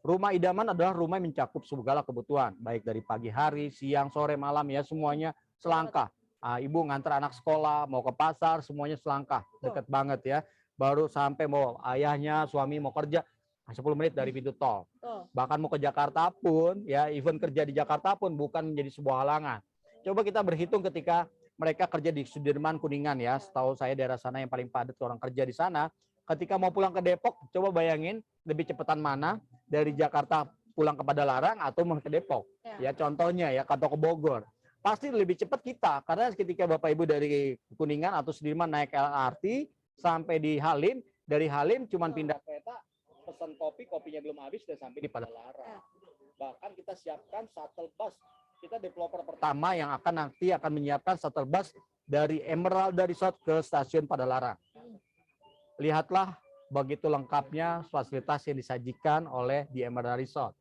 Rumah idaman adalah rumah yang mencakup segala kebutuhan, baik dari pagi hari, siang, sore, malam ya, semuanya selangkah. Ibu ngantar anak sekolah, mau ke pasar, semuanya selangkah, dekat banget ya. Baru sampai mau ayahnya, suami mau kerja, 10 menit dari pintu tol. Bahkan mau ke Jakarta pun, ya, even kerja di Jakarta pun bukan menjadi sebuah halangan. Coba kita berhitung ketika mereka kerja di Sudirman, Kuningan ya. Setahu saya daerah sana yang paling padat orang kerja di sana. Ketika mau pulang ke Depok, coba bayangin lebih cepetan mana dari Jakarta pulang ke Padalarang atau mau ke Depok. Ya contohnya ya, atau ke Bogor. Pasti lebih cepat kita. Karena ketika Bapak Ibu dari Kuningan atau Sudirman naik LRT sampai di Halim, dari Halim cuman pindah kereta, pesan kopi, kopinya belum habis, sudah sampai di Padalarang. Bahkan kita siapkan shuttle bus. Kita developer pertama yang nanti akan menyiapkan shuttle bus dari Emerald Resort ke stasiun Padalarang. Lihatlah begitu lengkapnya fasilitas yang disajikan oleh di Emerald Resort.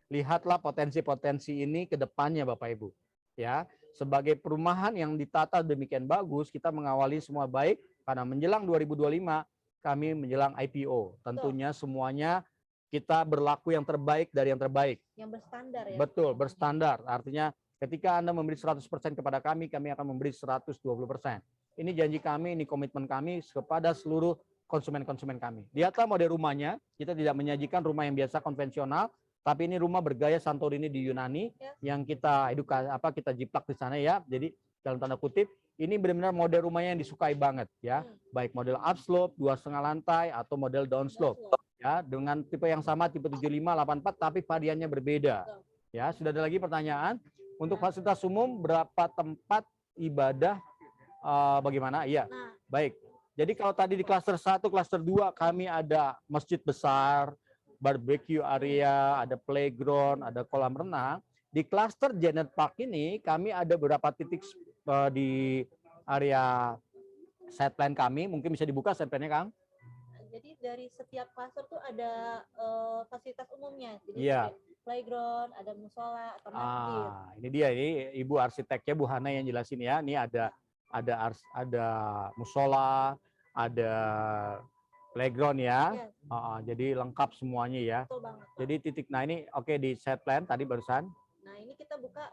Lihatlah potensi-potensi ini ke depannya Bapak Ibu. Ya, sebagai perumahan yang ditata demikian bagus, kita mengawali semua baik Karena menjelang 2025 kami menjelang IPO. Tentunya semuanya kita berlaku yang terbaik dari yang terbaik. Yang berstandar ya. Betul, berstandar. Artinya ketika Anda memberi 100% kepada kami akan memberi 120%. Ini janji kami, ini komitmen kami kepada seluruh konsumen-konsumen kami. Lihatlah model rumahnya, kita tidak menyajikan rumah yang biasa konvensional, tapi ini rumah bergaya Santorini di Yunani yang kita kita jiplak di sana ya. Jadi dalam tanda kutip, ini benar-benar model rumahnya yang disukai banget ya. Baik model upslope, 2,5 lantai atau model downslope. Ya, dengan tipe yang sama, tipe 75, 84, tapi variannya berbeda. Ya, sudah ada lagi pertanyaan? Untuk fasilitas umum berapa tempat ibadah bagaimana? Iya. Baik. Jadi kalau tadi di klaster 1, klaster 2 kami ada masjid besar, barbecue area, ada playground, ada kolam renang. Di klaster Janet Park ini kami ada beberapa titik di area side plan kami. Mungkin bisa dibuka side plan-nya, Kang? Jadi dari setiap klaster tuh ada fasilitas umumnya. Jadi Iya. playground, ada musola atau masjid. Ini dia, ini Ibu arsiteknya Bu Hana yang jelasin ya. Ini ada musola, ada playground ya. Jadi lengkap semuanya ya. Betul banget, Pak. Jadi titik, nah ini oke di set plan tadi barusan. Nah ini kita buka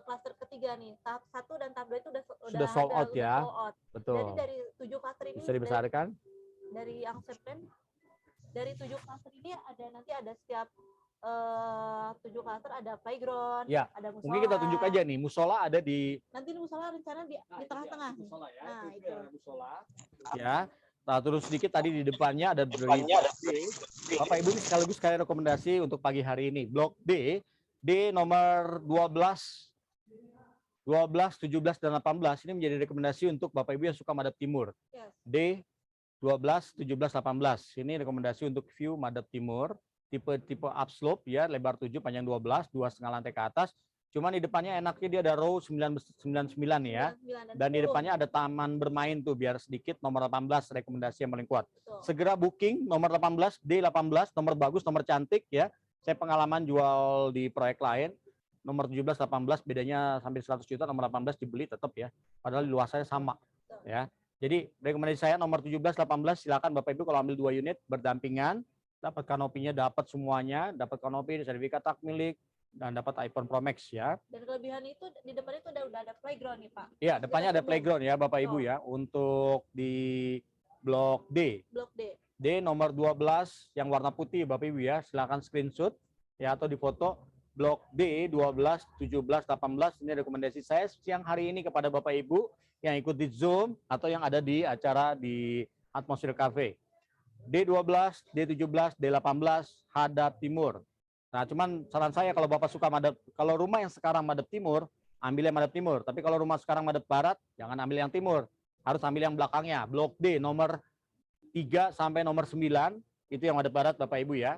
klaster ketiga nih, tahap 1 dan tahap 2 itu Sudah sold out ya. sold out. Betul. Jadi dari 7 klaster ini bisa dibesarkan. Dari yang set plan, dari 7 klaster ini ada setiap 7 klaster ada playground, ya, ada musola. Mungkin kita tunjuk aja nih, musola ada di. Nanti musola rencana di tengah-tengah. Musola ya. Nah, itu. Musola. Ya. Nah, terus sedikit tadi di depannya ada D. Bapak Ibu ini sekaligus sekali rekomendasi untuk pagi hari ini. Blok D nomor 12, 17 dan 18 ini menjadi rekomendasi untuk Bapak Ibu yang suka madep timur. Yes. D 12, 17, 18. Ini rekomendasi untuk view madep timur, tipe upslope ya, lebar 7, panjang 12, 2,5 lantai ke atas. Cuman di depannya enaknya dia ada row 99 ya. Dan di depannya ada taman bermain tuh biar sedikit. Nomor 18 rekomendasi yang paling kuat. Betul. Segera booking nomor 18, D18, nomor bagus, nomor cantik ya. Saya pengalaman jual di proyek lain. Nomor 17, 18 bedanya sampai 100 juta, nomor 18 dibeli tetap ya. Padahal luasannya sama ya. Jadi rekomendasi saya nomor 17, 18 silakan Bapak Ibu kalau ambil 2 unit berdampingan, dapat kanopinya, dapat semuanya, dapat kanopi, sertifikat hak milik, dan dapat iPhone Pro Max ya. Dan kelebihan itu di depan itu udah ada playground nih Pak. Iya, depannya ada playground ya Bapak Ibu ya. Untuk di blok D. Blok D. D nomor 12 yang warna putih Bapak Ibu ya. Silakan screenshot ya atau difoto. Blok D 12, 17, 18 ini rekomendasi saya siang hari ini kepada Bapak Ibu yang ikut di Zoom atau yang ada di acara di Atmosphere Cafe. D12, D17, D18 hadap timur. Nah, cuman saran saya kalau Bapak suka madep, kalau rumah yang sekarang madep timur, ambil yang madep timur. Tapi kalau rumah sekarang madep barat, jangan ambil yang timur. Harus ambil yang belakangnya. Blok D nomor 3 sampai nomor 9, itu yang madep barat Bapak Ibu ya.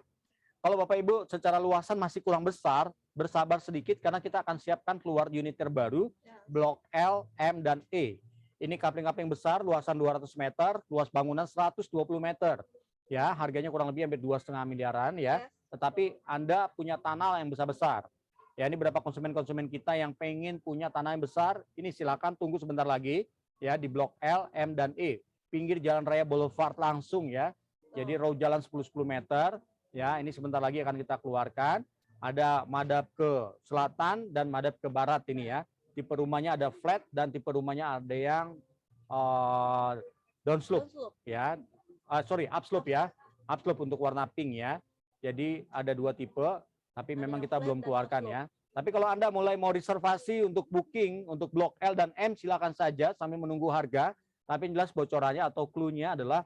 Kalau Bapak Ibu secara luasan masih kurang besar, bersabar sedikit karena kita akan siapkan keluar unit terbaru, Blok L, M, dan E. Ini kapling-kapling besar, luasan 200 meter, luas bangunan 120 meter. Ya, harganya kurang lebih hampir 2,5 miliaran ya. Tetapi Anda punya tanah yang besar-besar. Ya, ini berapa konsumen-konsumen kita yang pengen punya tanah yang besar, ini silakan tunggu sebentar lagi ya di Blok L, M, dan E. Pinggir Jalan Raya Boulevard langsung ya. Jadi row jalan 10-10 meter. Ya, ini sebentar lagi akan kita keluarkan. Ada madhab ke selatan dan madhab ke barat ini ya. Tipe rumahnya ada flat dan tipe rumahnya ada yang downslope ya. Upslope ya. Upslope untuk warna pink ya. Jadi ada 2 tipe, tapi memang kita belum keluarkan ya. Tapi kalau Anda mulai mau reservasi untuk booking untuk blok L dan M silakan saja sambil menunggu harga. Tapi jelas bocorannya atau clue-nya adalah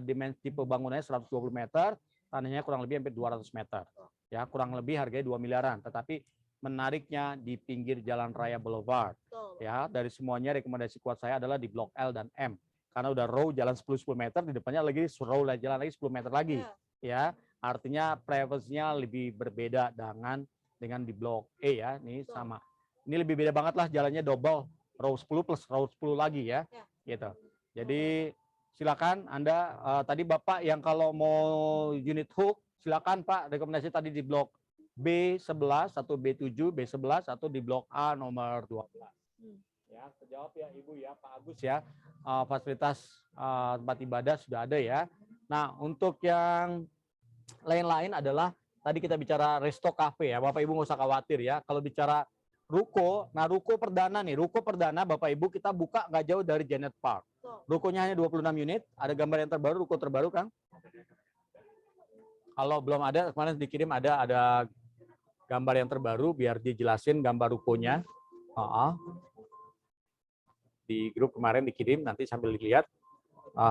dimensi tipe bangunannya 120 meter, tanahnya kurang lebih hampir 200 meter. Ya, kurang lebih harganya 2 miliaran, tetapi menariknya di pinggir Jalan Raya Boulevard. Ya, dari semuanya rekomendasi kuat saya adalah di blok L dan M. Karena udah row jalan 10-10 meter, di depannya lagi row jalan lagi 10 meter lagi. Ya, artinya privacy-nya lebih berbeda dengan di blok E ya. Ini sama. Ini lebih beda banget lah, jalannya double, row 10 plus row 10 lagi ya. Gitu. Jadi silakan Anda tadi Bapak yang kalau mau unit hook silakan Pak, rekomendasi tadi di blok B11 atau B7, B11 atau di blok A nomor 12. Ya, terjawab ya Ibu ya, Pak Agus ya. Fasilitas tempat ibadah sudah ada ya. Nah, untuk yang lain-lain adalah tadi kita bicara resto cafe ya. Bapak Ibu nggak usah khawatir ya. Kalau bicara ruko, nah ruko perdana nih, ruko perdana Bapak Ibu kita buka nggak jauh dari Janet Park. Rukonya hanya 26 unit. Ada gambar yang terbaru, ruko terbaru Kang? Kalau belum ada, kemarin dikirim ada gambar yang terbaru biar dijelasin gambar rukonya. Di grup kemarin dikirim, nanti sambil dilihat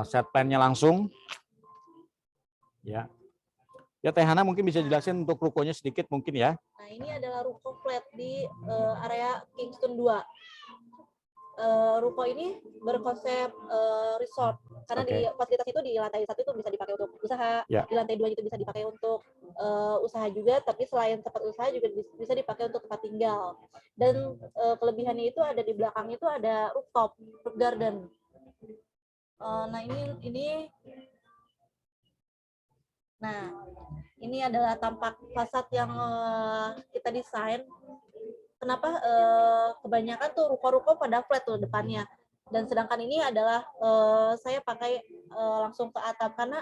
set plan-nya langsung. Ya. Ya Teh Hana mungkin bisa jelasin untuk rukonya sedikit mungkin ya. Nah, ini adalah ruko flat di area Kingston 2. Ruko ini berkonsep resort karena di fasilitas itu di lantai 1 itu bisa dipakai untuk usaha, di lantai 2 itu bisa dipakai untuk usaha juga, tapi selain tempat usaha juga bisa dipakai untuk tempat tinggal. Dan kelebihannya itu ada di belakang itu ada rooftop garden. Nah ini adalah tampak fasad yang kita desain. Kenapa kebanyakan tuh ruko-ruko pada flat tuh depannya, dan sedangkan ini adalah saya pakai langsung ke atap karena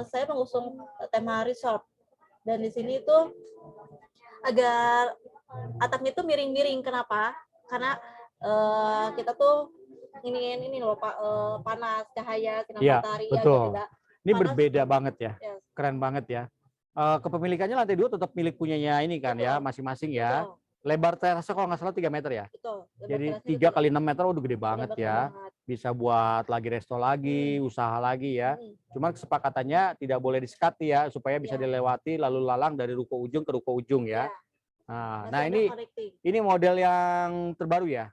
saya mengusung tema resort, dan di sini tuh agar atapnya tuh miring-miring. Kenapa? Karena kita tuh ini loh Pak, panas cahaya sinar matahari ya betul. tidak. Ini berbeda banget ya, keren banget ya. Kepemilikannya lantai 2 tetap milik punyanya ini kan ya, masing-masing ya. Betul. Lebar terasnya kalau nggak salah 3 meter ya. Betul. Jadi 3 kali 6 meter udah gede banget ya. Bisa buat lagi resto lagi, usaha lagi ya. Cuman kesepakatannya tidak boleh di-sekat ya, supaya bisa dilewati lalu lalang dari ruko ujung ke ruko ujung ya. Nah ini model yang terbaru ya.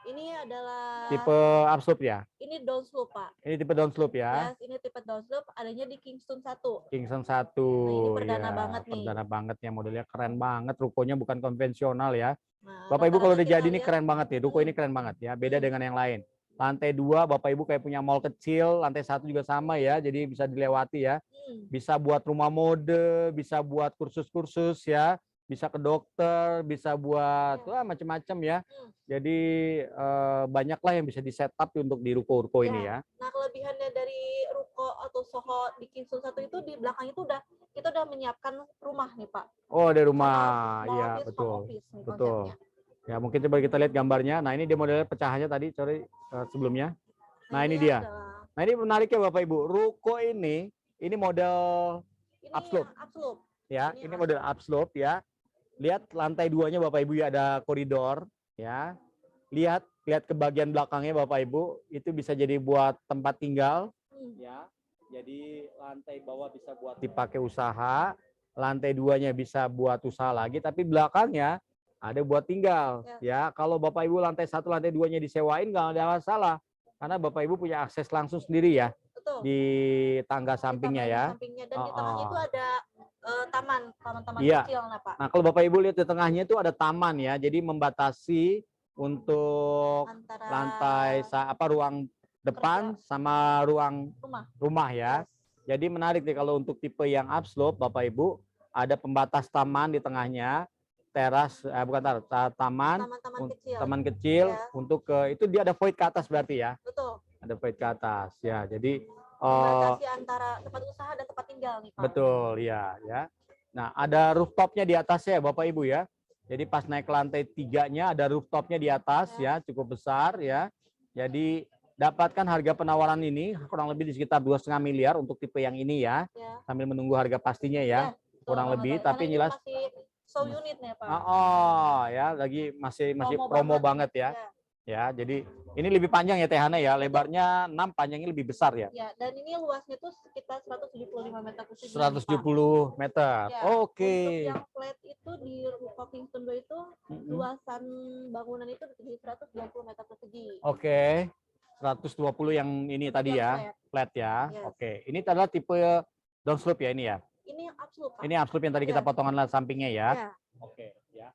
Ini adalah tipe upslope ya? Ini downslope Pak. Ini tipe downslope ya? Yes, ini tipe downslope, adanya di Kingston 1. Kingston 1. Nah, ini perdana ya, banget nih. Perdana banget ya, modelnya keren banget, rukonya bukan konvensional ya. Nah, Bapak Ibu kalau udah jadi ini keren banget nih, ruko ini keren banget ya, beda dengan yang lain. Lantai 2 Bapak Ibu kayak punya mall kecil, lantai 1 juga sama ya, jadi bisa dilewati ya. Bisa buat rumah mode, bisa buat kursus-kursus ya. Bisa ke dokter, bisa buat macam-macam ya. Jadi banyaklah yang bisa di setup untuk di ruko-ruko ini ya. Nah, kelebihannya dari ruko atau Soho di Kingston 1 itu di belakang itu kita udah menyiapkan rumah nih Pak. Oh, ada rumah. Iya, betul. Betul. Ya, mungkin coba kita lihat gambarnya. Nah, ini dia modelnya pecahannya tadi, sebelumnya. Nah, ini dia. Nah, ini menarik ya Bapak Ibu. Ruko ini model upslope. Ya, ini model upslope ya. Lihat lantai 2-nya Bapak Ibu ya, ada koridor ya. Lihat ke bagian belakangnya Bapak Ibu, itu bisa jadi buat tempat tinggal ya. Jadi lantai bawah bisa buat dipakai usaha, lantai 2-nya bisa buat usaha lagi, tapi belakangnya ada buat tinggal ya. Kalau Bapak Ibu lantai 1, lantai 2-nya disewain nggak ada masalah, karena Bapak Ibu punya akses langsung sendiri ya. Betul. Di tangga sampingnya ya. Sampingnya, dan di tengahnya itu ada taman kecil Pak. Nah, kalau Bapak Ibu lihat di tengahnya itu ada taman ya, jadi membatasi untuk lantai ruang depan sama ruang rumah ya. Jadi menarik nih kalau untuk tipe yang upslope Bapak Ibu, ada pembatas taman di tengahnya, teras taman kecil untuk itu dia ada void ke atas berarti ya. Betul. Ada void ke atas ya. Jadi membatasi antara tempat usaha dan tempat tinggal nih Pak. Betul ya. Nah, ada rooftopnya di atasnya ya Bapak Ibu ya. Jadi pas naik ke lantai 3-nya ada rooftopnya di atas ya, cukup besar ya. Jadi dapatkan harga penawaran ini kurang lebih di sekitar 2,5 miliar untuk tipe yang ini ya. Sambil menunggu harga pastinya ya. Kurang lebih, tapi jelas show unit nih Pak. Ya, lagi masih promo banget ya. Ya, jadi ini lebih panjang ya Teh Hana ya, lebarnya 6, panjangnya lebih besar ya. Ya, dan ini luasnya tuh sekitar 175 meter persegi. 170 meter. Ya, Oke. Untuk yang flat itu di ruko Kingston 2 itu luasan bangunan itu di 120 meter persegi. Oke. 120 yang ini tadi ya, flat ya. Oke. Ini adalah tipe downslope ya ini ya. Ini upslope Pak. Ini upslope yang tadi kita potongan sampingnya ya. Oke, ya.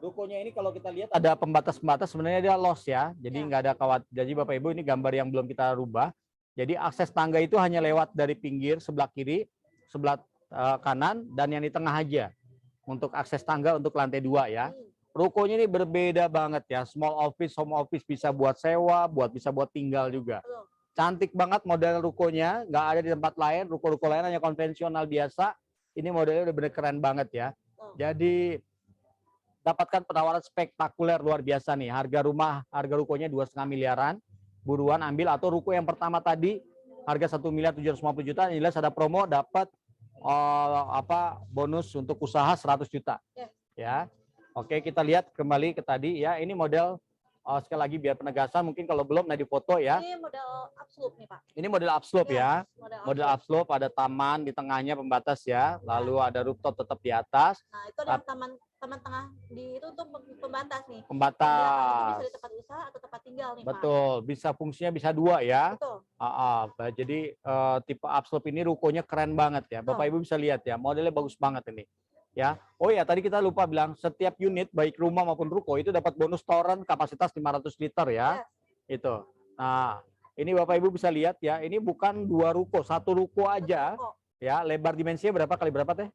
Rukonya ini kalau kita lihat ada pembatas-pembatas, sebenarnya dia loss ya. Jadi nggak ada khawatir. Jadi Bapak Ibu ini gambar yang belum kita rubah. Jadi akses tangga itu hanya lewat dari pinggir sebelah kiri, sebelah kanan, dan yang di tengah aja. Untuk akses tangga untuk lantai 2 ya. rukonya ini berbeda banget ya. Small office, home office, bisa buat sewa, bisa buat tinggal juga. Betul. Cantik banget model rukonya, nggak ada di tempat lain. Ruko-ruko lain hanya konvensional biasa. Ini modelnya udah bener keren banget ya. Jadi dapatkan penawaran spektakuler luar biasa nih. Harga rukonya 2,5 miliaran. Buruan ambil, atau ruko yang pertama tadi harga 1.750.000.000, jelas ada promo, dapat bonus untuk usaha 100 juta. Ya. Oke, kita lihat kembali ke tadi ya. Ini model sekali lagi biar penegasan, mungkin kalau belum di foto ya. Ini model upslope nih Pak. Ini model upslope ya. Model upslope. upslope, ada taman di tengahnya pembatas ya. Lalu ada rooftop tetap di atas. Nah, itu ada taman tengah di itu untuk pembatas nih. Pembatas. Itu bisa di tempat usaha atau tempat tinggal nih Pak. Betul, bisa fungsinya bisa dua ya. Betul. Jadi tipe upslope ini rukonya keren banget ya. Bapak Ibu bisa lihat ya, modelnya bagus banget ini. Ya. Oh ya, tadi kita lupa bilang, setiap unit baik rumah maupun ruko itu dapat bonus toren kapasitas 500 liter ya. Itu. Nah, ini Bapak Ibu bisa lihat ya, ini bukan 2 ruko, 1 ruko aja. Ya, lebar dimensinya berapa kali berapa Teh?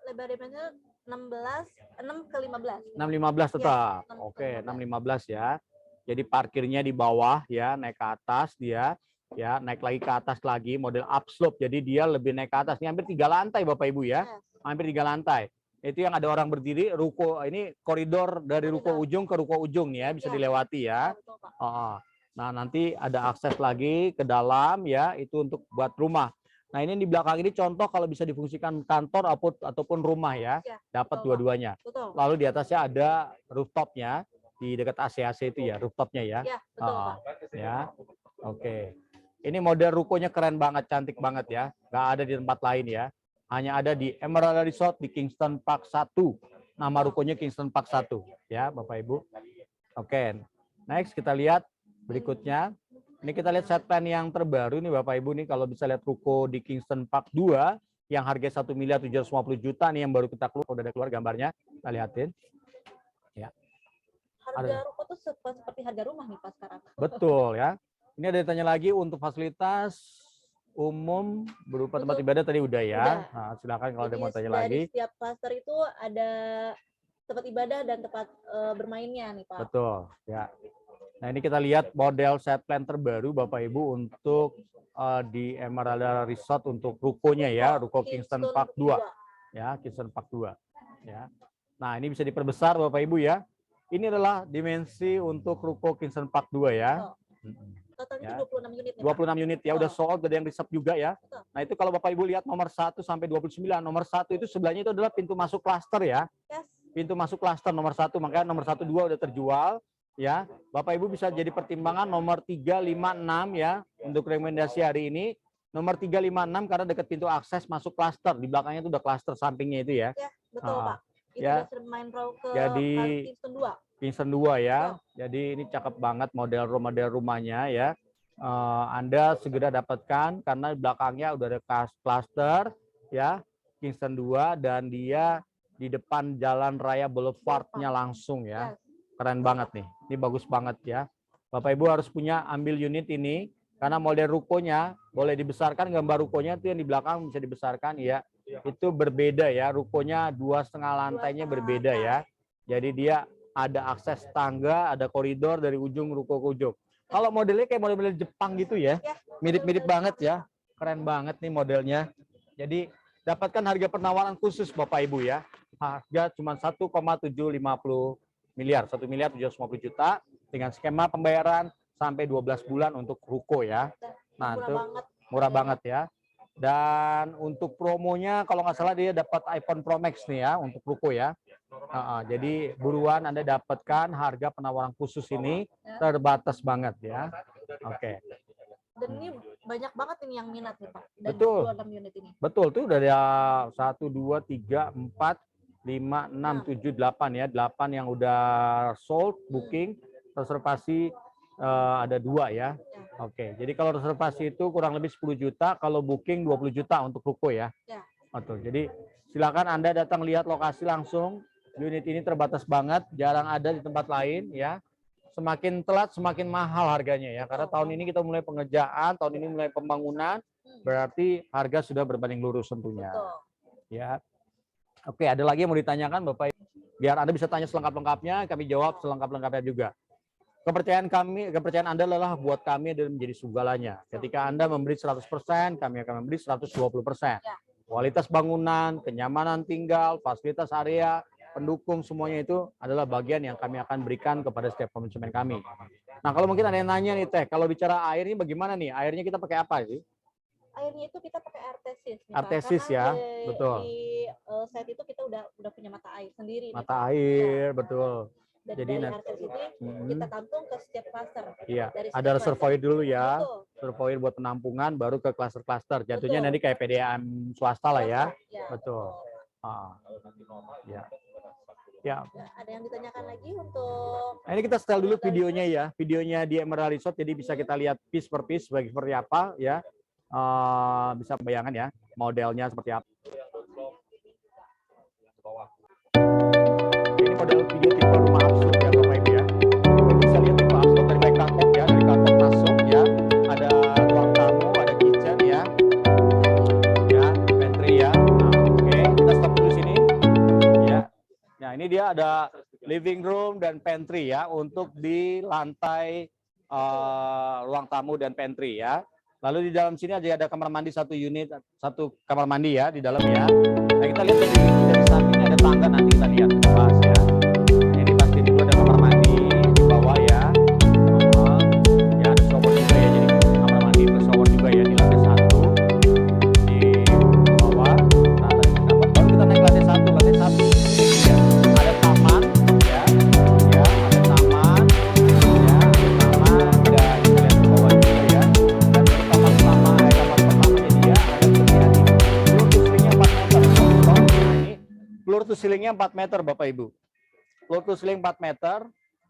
Lebar dimensinya 6 ke 15. 6,15 tetap. Oke, 6,15 ya. Jadi parkirnya di bawah ya, naik ke atas dia. Ya, naik lagi ke atas lagi, model upslope. Jadi dia lebih naik ke atas. Ini hampir 3 lantai Bapak Ibu ya. Hampir 3 lantai. Itu yang ada orang berdiri, ruko ini koridor dari ruko ujung ke ruko ujung ya, bisa dilewati ya. Nah, nanti ada akses lagi ke dalam ya, itu untuk buat rumah. Nah, ini di belakang ini contoh kalau bisa difungsikan kantor ataupun rumah ya. Dapat dua-duanya. Lalu di atasnya ada rooftopnya, di dekat AC itu ya, rooftopnya ya. Iya, betul Pak. Ya. Oke. Ini model rukonya keren banget, cantik banget ya. Nggak ada di tempat lain ya. Hanya ada di Emerald Resort di Kingston Park 1. Nama rukonya Kingston Park 1 ya, Bapak Ibu. Oke. Next kita lihat berikutnya. Ini kita lihat set plan yang terbaru nih Bapak Ibu nih, kalau bisa lihat ruko di Kingston Park 2 yang harga 1.750.000.000 nih yang baru kita keluar, udah ada keluar gambarnya. Kita lihatin. Ya. Harga ruko tuh seperti harga rumah nih Pak sekarang. Betul ya. Ini ada ditanya lagi untuk fasilitas umum berupa tempat ibadah tadi udah ya. Nah, silakan kalau ada mau tanya lagi. Setiap klaster itu ada tempat ibadah dan tempat bermainnya nih Pak. Betul ya. Nah, ini kita lihat model set plan terbaru Bapak Ibu untuk di Emerald Resort untuk rukonya ya, ruko Kingston Park 2. Ya, Kingston Park 2 ya. Nah, ini bisa diperbesar Bapak Ibu ya. Ini adalah dimensi untuk ruko Kingston Park 2 ya. Totalnya 26 unit nih, 26 unit ya, udah sold, ada yang reserve juga ya. Nah, itu kalau Bapak Ibu lihat nomor 1 sampai 29. Nomor 1 itu sebelahnya itu adalah pintu masuk klaster ya. Pintu masuk klaster nomor 1, makanya nomor 1 2 udah terjual ya. Bapak Ibu bisa jadi pertimbangan nomor 3, 5, 6 ya untuk rekomendasi hari ini. Nomor 3, 5, 6 karena dekat pintu akses masuk klaster. Di belakangnya itu udah klaster sampingnya itu ya. Ya, betul Pak. Itu Ya. main row ke Jadi Kingston 2. Kingston 2 ya. Jadi ini cakep banget model rumahnya ya. Anda segera dapatkan karena di belakangnya udah ada klaster ya, Kingston 2, dan dia di depan Jalan Raya Boulevardnya langsung ya. Keren banget nih. Ini bagus banget ya. Bapak Ibu harus ambil unit ini karena model rukonya boleh dibesarkan, gambar rukonya itu yang di belakang bisa dibesarkan ya. Itu berbeda ya, rukonya 2,5 lantainya berbeda ya. Jadi dia ada akses tangga, ada koridor dari ujung ruko ke ujung. Kalau modelnya kayak model-model Jepang gitu ya, mirip-mirip banget ya, keren banget nih modelnya. Jadi dapatkan harga penawaran khusus Bapak Ibu ya, harga cuma 1,750 miliar, 1.750.000.000 dengan skema pembayaran sampai 12 bulan untuk ruko ya. Nah, itu murah banget ya. Dan untuk promonya kalau nggak salah dia dapat iPhone Pro Max nih ya untuk ruko ya. Jadi buruan Anda dapatkan harga penawaran khusus ini, terbatas banget ya. Oke. Dan ini banyak banget ini yang minat nih Pak. Dan Betul. 26 unit ini. Betul tuh dari 1, 2, 3, 4, 5, 6, 7, 8 ya. 8 yang udah sold, booking, reservasi ada 2 ya. Oke, jadi kalau reservasi itu kurang lebih 10 juta, kalau booking 20 juta untuk ruko ya. Betul. Jadi silakan Anda datang lihat lokasi langsung. Unit ini terbatas banget, jarang ada di tempat lain ya. Semakin telat semakin mahal harganya ya. Karena tahun ini kita mulai pengerjaan, tahun ini mulai pembangunan, berarti harga sudah berbanding lurus tentunya. Ya. Oke, ada lagi yang mau ditanyakan Bapak? Biar Anda bisa tanya selengkap-lengkapnya, kami jawab selengkap-lengkapnya juga. Kepercayaan Anda adalah buat kami dan menjadi segalanya. Ketika Anda memberi 100%, kami akan memberi 120%. Kualitas bangunan, kenyamanan tinggal, fasilitas area, pendukung, semuanya itu adalah bagian yang kami akan berikan kepada setiap konsumen kami. Nah, kalau mungkin ada yang nanya nih Teh, kalau bicara air ini bagaimana nih? Airnya kita pakai apa sih? Airnya itu kita pakai artesis nih, Pak. Artesis Karena ya, betul. Di site itu kita udah punya mata air sendiri nih, Mata Pak. air, Ya, betul. dan Jadi dari artesis ini kita tampung ke setiap klaster. Iya, Dari ada setiap reservoir dulu ya. Betul. Reservoir buat penampungan, baru ke klaster-klaster. Jatuhnya Betul. nanti kayak PDAM swasta lah ya. Ya, Betul. Ya. Ya. Ada yang ditanyakan lagi untuk... Nah, ini kita setel dulu videonya ya. Videonya di Emerald Resort, jadi bisa kita lihat piece per piece seperti apa ya. Bisa bayangkan ya, modelnya seperti apa. Ini model video tipe rumah absolut ya Bapak Ibu ya. Bapak bisa lihat tipe absolut dari kantor ya, dari kantor masuk ya. Ada ruang tamu, ada kitchen ya. Ya, pantry ya. Nah, oke, kita stop dulu sini. Ya. Nah, ini dia ada living room dan pantry ya untuk di lantai ruang tamu dan pantry ya. Lalu di dalam sini ada kamar mandi satu unit, satu kamar mandi ya di dalam ya. Nah, kita lihat dari samping ada tangga, nanti kita lihat bahas ya. Nah, ini pasti dulu ada kamar mandi di bawah ya. Ya ada shower juga ya, jadi kamar mandi plus shower juga ya di lantai 1 di bawah. Nah, baru kita naik lantai 1 ya. Ada taman ya, ya ada taman ya, ada taman dan kita lihat ke bawah juga ya. Dan dari kamar pertamanya dia ada kemudian floor to ceilingnya 4 meter Bapak Ibu. Floor to ceiling 4 meter,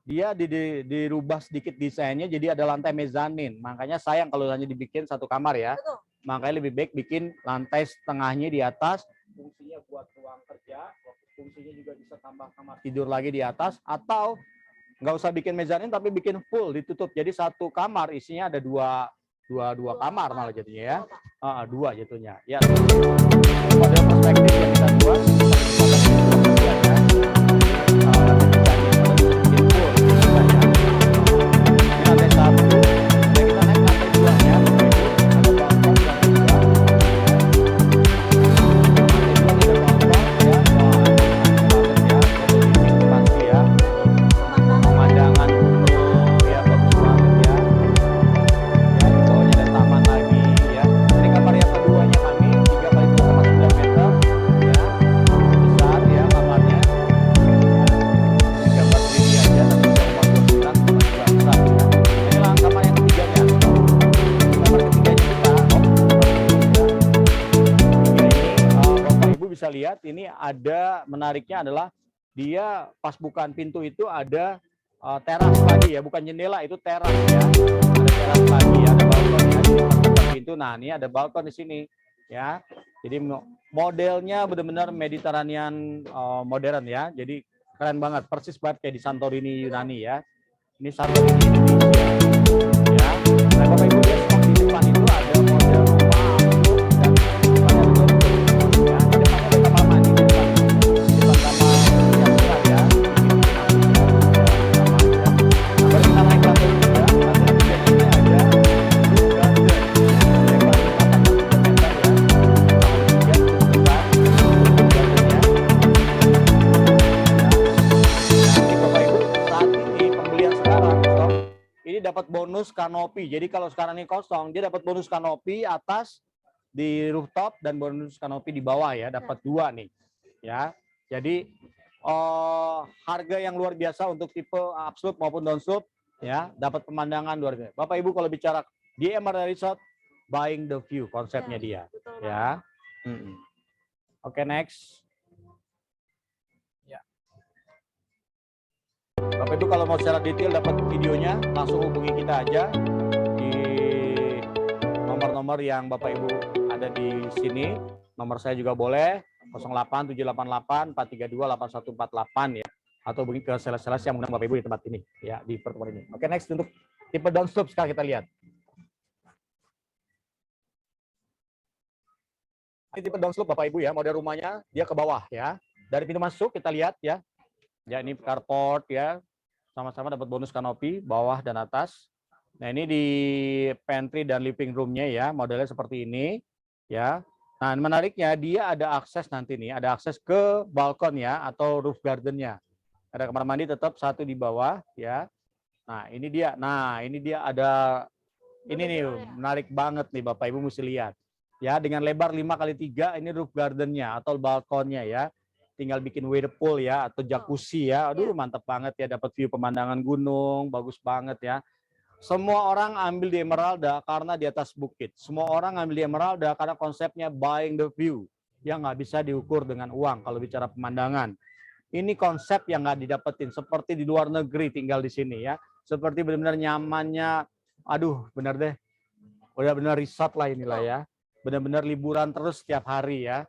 dia dirubah sedikit desainnya jadi ada lantai mezanin. Makanya sayang kalau hanya dibikin satu kamar ya. Betul. Makanya lebih baik bikin lantai setengahnya di atas, fungsinya buat ruang kerja, fungsinya juga bisa tambah kamar tidur lagi di atas, atau nggak usah bikin mezanin tapi bikin full ditutup. Jadi satu kamar isinya ada dua kamar malah jadinya ya. Dua jatuhnya. Ya. Model perspektif yang kita buat lihat ini ada menariknya adalah dia pas bukaan pintu itu ada teras lagi ya, bukan jendela, itu teras ya. Ada teras lagi, ada balkon ya. Jadi pas buka pintu, nah ini ada balkon di sini ya. Jadi modelnya benar-benar Mediterranean modern ya. Jadi keren banget, persis banget kayak di Santorini Yunani ya. Ini Santorini Indonesia ya. Nah, Bapak Ibu lihat di depan itu ada model rumah dapat bonus kanopi. Jadi kalau sekarang ini kosong, dia dapat bonus kanopi atas di rooftop dan bonus kanopi di bawah ya, dapat 2 nih. Ya. Jadi harga yang luar biasa untuk tipe upslope maupun downslope ya, dapat pemandangan luar biasa. Bapak Ibu kalau bicara di Emerald Resort, buying the view konsepnya dia. Ya. Oke, next. Bapak Ibu kalau mau secara detail dapat videonya, langsung hubungi kita aja di nomor-nomor yang Bapak Ibu ada di sini. Nomor saya juga boleh 08788 432 8148 ya. Atau hubungi ke sales-sales yang mengundang Bapak Ibu di tempat ini ya, di pertemuan ini. Oke, next untuk tipe downslope sekarang kita lihat. Ini tipe downslope Bapak Ibu ya, model rumahnya dia ke bawah ya. Dari pintu masuk kita lihat ya. Ya, ini carport ya. Sama-sama dapat bonus kanopi bawah dan atas. Nah, ini di pantry dan living room-nya ya, modelnya seperti ini ya. Nah, menariknya dia ada akses nanti nih, ada akses ke balkon ya atau roof garden-nya. Ada kamar mandi tetap satu di bawah ya. Nah, ini dia. Nah, ini dia ada ini nih menarik banget nih Bapak Ibu mesti lihat. Ya, dengan lebar 5x3 ini roof garden-nya atau balkonnya ya. Tinggal bikin whirlpool ya atau jacuzzi ya. Aduh, mantap banget ya, dapat view pemandangan gunung, bagus banget ya. Semua orang ambil di Emeralda karena di atas bukit. Semua orang ambil di Emeralda karena konsepnya buying the view yang nggak bisa diukur dengan uang kalau bicara pemandangan. Ini konsep yang nggak didapetin seperti di luar negeri tinggal di sini ya. Seperti benar-benar nyamannya, aduh benar deh, udah benar resort lah inilah ya. Benar-benar liburan terus setiap hari ya.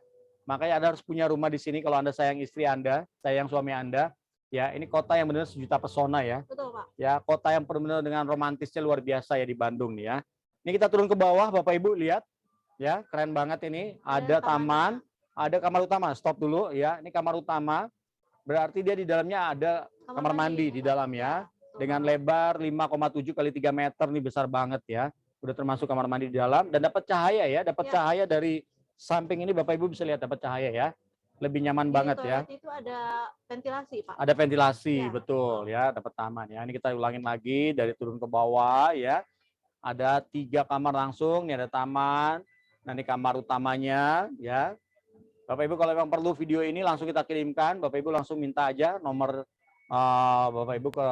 Makanya Anda harus punya rumah di sini kalau Anda sayang istri Anda, sayang suami Anda. Ya, ini kota yang benar sejuta pesona ya. Betul, Pak. Ya, kota yang benar-benar dengan romantisnya luar biasa ya di Bandung nih ya. Ini kita turun ke bawah, Bapak Ibu lihat. Ya, keren banget ini. Ada taman, ada kamar utama. Stop dulu ya. Ini kamar utama. Berarti dia di dalamnya ada kamar mandi di dalam ya. Dengan lebar 5,7 kali 3 meter nih, besar banget ya. Udah termasuk kamar mandi di dalam dan dapat cahaya ya, dapat cahaya dari samping ini Bapak Ibu bisa lihat dapat cahaya ya. Lebih nyaman banget ya. Itu ada ventilasi, Pak. Ada ventilasi, betul ya, dapat taman ya. Ini kita ulangin lagi dari turun ke bawah ya. Ada 3 kamar langsung, ini ada taman. Nah, ini kamar utamanya ya. Bapak Ibu kalau memang perlu video ini langsung kita kirimkan, Bapak Ibu langsung minta aja nomor Bapak Ibu ke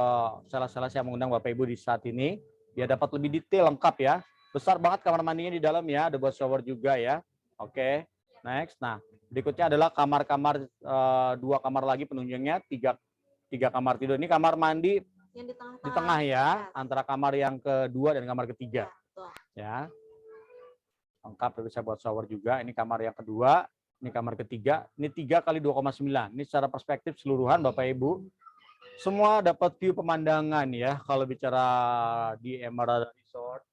sales-sales yang mengundang Bapak Ibu di saat ini. Dia dapat lebih detail lengkap ya. Besar banget kamar mandinya di dalam ya, ada buat shower juga ya. Oke, next. Nah, berikutnya adalah kamar-kamar 2 kamar lagi penunjangnya, 3 kamar tidur. Ini kamar mandi yang di tengah ya, antara kamar yang kedua dan kamar ketiga. Ya. Lengkap bisa buat shower juga. Ini kamar yang kedua, ini kamar ketiga. Ini 3 kali 2,9. Ini secara perspektif seluruhan Bapak Ibu. Semua dapat view pemandangan ya. Kalau bicara di Emerald Resort,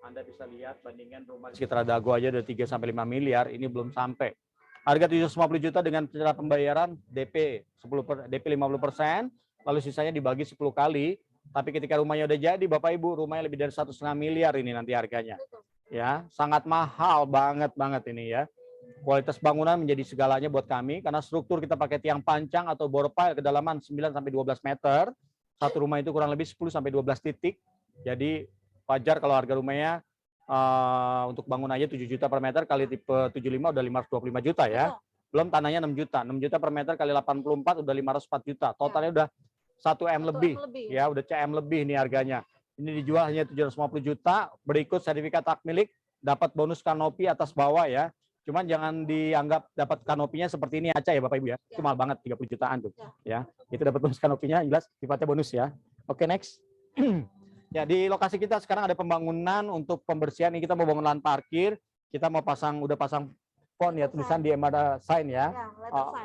Anda bisa lihat bandingkan rumah di sekitar Dago aja udah 3 sampai 5 miliar, ini belum sampai. Harga 750 juta dengan cara pembayaran DP 50%, lalu sisanya dibagi 10 kali. Tapi ketika rumahnya udah jadi, Bapak Ibu, rumahnya lebih dari 1,5 miliar ini nanti harganya. Ya, sangat mahal banget ini ya. Kualitas bangunan menjadi segalanya buat kami karena struktur kita pakai tiang pancang atau bore pile kedalaman 9 sampai 12 meter. Satu rumah itu kurang lebih 10 sampai 12 titik. Jadi wajar kalau harga rumahnya untuk bangun aja 7 juta per meter kali tipe 75 udah 525 juta ya. Belum tanahnya 6 juta. 6 juta per meter kali 84 udah 504 juta. Totalnya udah 1 M lebih. Ya, udah CM lebih nih harganya. Ini dijual hanya 750 juta, berikut sertifikat hak milik, dapat bonus kanopi atas bawah ya. Cuman jangan dianggap dapat kanopinya seperti ini aja ya Bapak Ibu ya. Itu mahal banget 30 jutaan tuh. Ya, itu dapat bonus kanopinya jelas sifatnya bonus ya. Oke, next. Ya, di lokasi kita sekarang ada pembangunan untuk pembersihan. Ini kita mau bangun lahan parkir, kita mau udah pasang font ya, tulisan di Emerald Sign ya.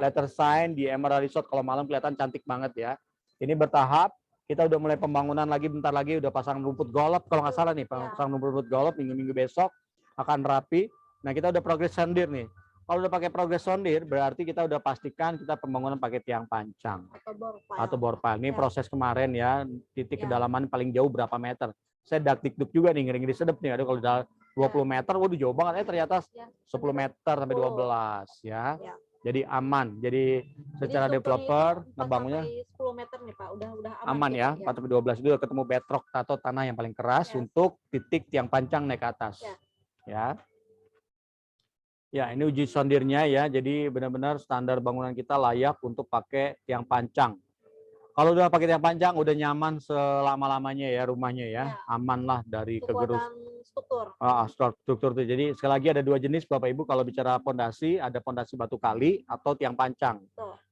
Letter sign di Emerald Resort, kalau malam kelihatan cantik banget ya. Ini bertahap. Kita udah mulai pembangunan lagi, bentar lagi udah pasang rumput golf kalau nggak salah nih, pasang rumput golf minggu-minggu besok akan rapi. Nah, kita udah progress sondir nih. Kalau udah pakai progress sondir, berarti kita udah pastikan kita pembangunan pakai tiang pancang atau bore pile. Ini proses kemarin ya, titik kedalaman paling jauh berapa meter. Saya dak-dikduk juga nih, ngeri-ngeri sedep nih. Ada kalau udah 20 meter, waduh jauh banget. Ternyata 10 meter sampai 12 ya. Jadi aman. Jadi secara developer ngebangunnya 10 meter nih Pak, udah aman ya. 4-12 itu ketemu bedrock atau tanah yang paling keras untuk titik tiang pancang naik ke atas. Ya. Ya, ini uji sondirnya ya. Jadi benar-benar standar bangunan kita layak untuk pakai tiang pancang. Kalau udah pakai tiang pancang udah nyaman selama-lamanya ya rumahnya ya. Aman lah dari kegerus struktur tuh. Jadi sekali lagi ada 2 jenis Bapak Ibu kalau bicara pondasi, ada pondasi batu kali atau tiang pancang.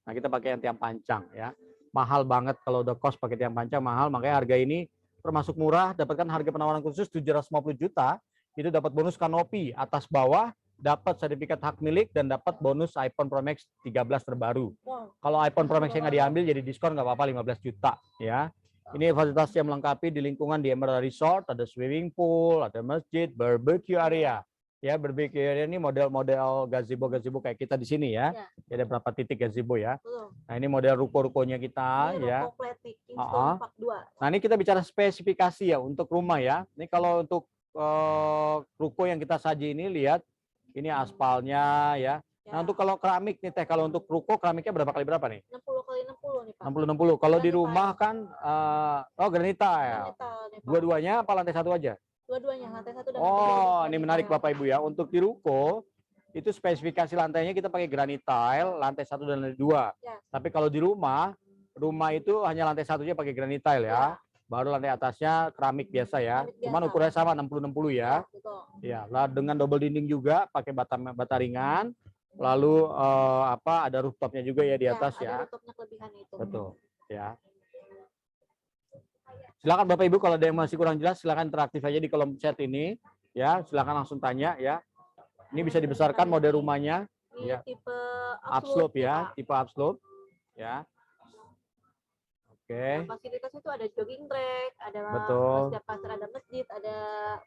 Nah, kita pakai yang tiang pancang ya. Mahal banget kalau udah kos pakai tiang pancang mahal, makanya harga ini termasuk murah, dapatkan harga penawaran khusus 750 juta, itu dapat bonus kanopi atas bawah, dapat sertifikat hak milik dan dapat bonus iPhone Pro Max 13 terbaru. Kalau iPhone Pro Max yang nggak diambil jadi diskon nggak apa-apa 15 juta ya. Ini fasilitas yang melengkapi di lingkungan di Emerald Resort, ada swimming pool, ada masjid, barbecue area. ya berpikir ini model-model gazebo kayak kita di sini ya. Ya. Ada berapa titik gazebo ya. Betul. Nah, ini model ruko-rukonya kita Ini ya. ruko Platy Kingston Park 2. Nah, ini kita bicara spesifikasi ya untuk rumah ya. Ini kalau untuk ruko yang kita saji ini lihat ini aspalnya ya. Nah, untuk kalau keramik nih Teh, kalau untuk ruko keramiknya berapa kali berapa nih? 60 nih Pak. 60-60. Kalau di rumah kan granita ya. Dua-duanya apa lantai satu aja? Dua-duanya, lantai satu dan Oh, ini menarik Bapak Ibu ya. Untuk di ruko itu spesifikasi lantainya kita pakai granit tile lantai 1 dan lantai 2. Ya. Tapi kalau di rumah itu hanya lantai satunya pakai granit tile ya. Baru lantai atasnya keramik biasa ya. Cuman ukurannya sama 60-60 ya. Ya, lah dengan double dinding juga pakai bata ringan. Lalu ada rooftopnya juga ya di atas ya. Ada rooftopnya kelebihan itu. Betul. Ya. Silakan Bapak Ibu kalau ada yang masih kurang jelas silakan interaktif aja di kolom chat ini ya, silakan langsung tanya ya. Ini bisa dibesarkan model rumahnya ya. Tipe upslope ya, tipe upslope ya. Oke. Nah, fasilitas itu ada jogging track, ada setiap pasar ada masjid, ada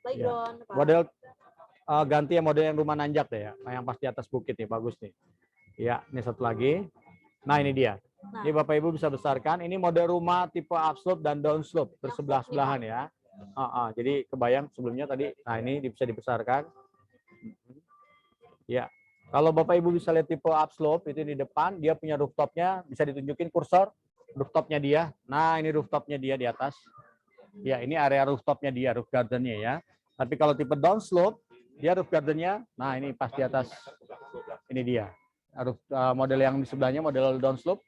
playground. Ya. Model ganti ya model yang rumah nanjak deh ya, yang pas di atas bukit nih, bagus nih. Ya, ini satu lagi. Nah, ini dia. Nah, ini Bapak Ibu bisa besarkan. Ini model rumah tipe upslope dan downslope bersebelah-sebelahan ya. Jadi kebayang sebelumnya tadi. Nah, ini bisa dibesarkan. Ya. Kalau Bapak Ibu bisa lihat tipe upslope itu di depan, dia punya rooftopnya. Bisa ditunjukin kursor rooftopnya dia. Nah, ini rooftopnya dia di atas. Ya, ini area rooftopnya dia, roof gardennya ya. Tapi kalau tipe downslope, dia roof gardennya. Nah, ini pas di atas. Ini dia. Model yang di sebelahnya model downslope.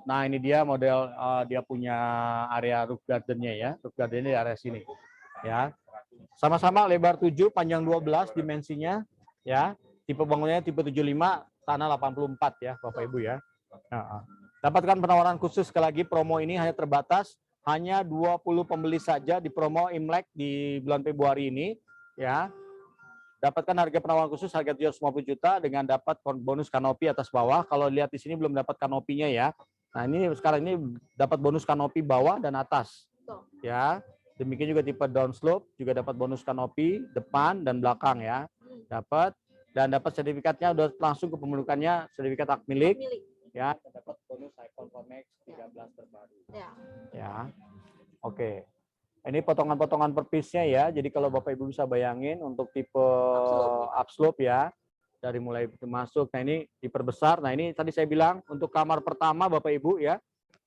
Nah, ini dia model dia punya area roof gardennya ya. Roof gardennya di area sini. Ya. Sama-sama lebar 7, panjang 12 dimensinya ya. Tipe bangunannya tipe 75, tanah 84 ya, Bapak Ibu ya. Dapatkan penawaran khusus sekali lagi, promo ini hanya terbatas, hanya 20 pembeli saja di promo Imlek di bulan Februari ini ya. Dapatkan harga penawaran khusus harga 750 juta dengan dapat bonus kanopi atas bawah. Kalau lihat di sini belum dapat kanopinya ya. Nah, ini sekarang ini dapat bonus kanopi bawah dan atas. Ya. Demikian juga tipe downslope juga dapat bonus kanopi depan dan belakang ya. Dapat dan dapat sertifikatnya udah langsung ke pemilikannya, sertifikat hak milik. Ya, dapat bonus iPhone Pro Max 13 terbaru. Ya. Oke. Ini potongan-potongan per piece-nya ya. Jadi kalau Bapak Ibu bisa bayangin untuk tipe upslope ya. Dari mulai masuk. Nah, ini diperbesar. Nah, ini tadi saya bilang untuk kamar pertama Bapak Ibu ya.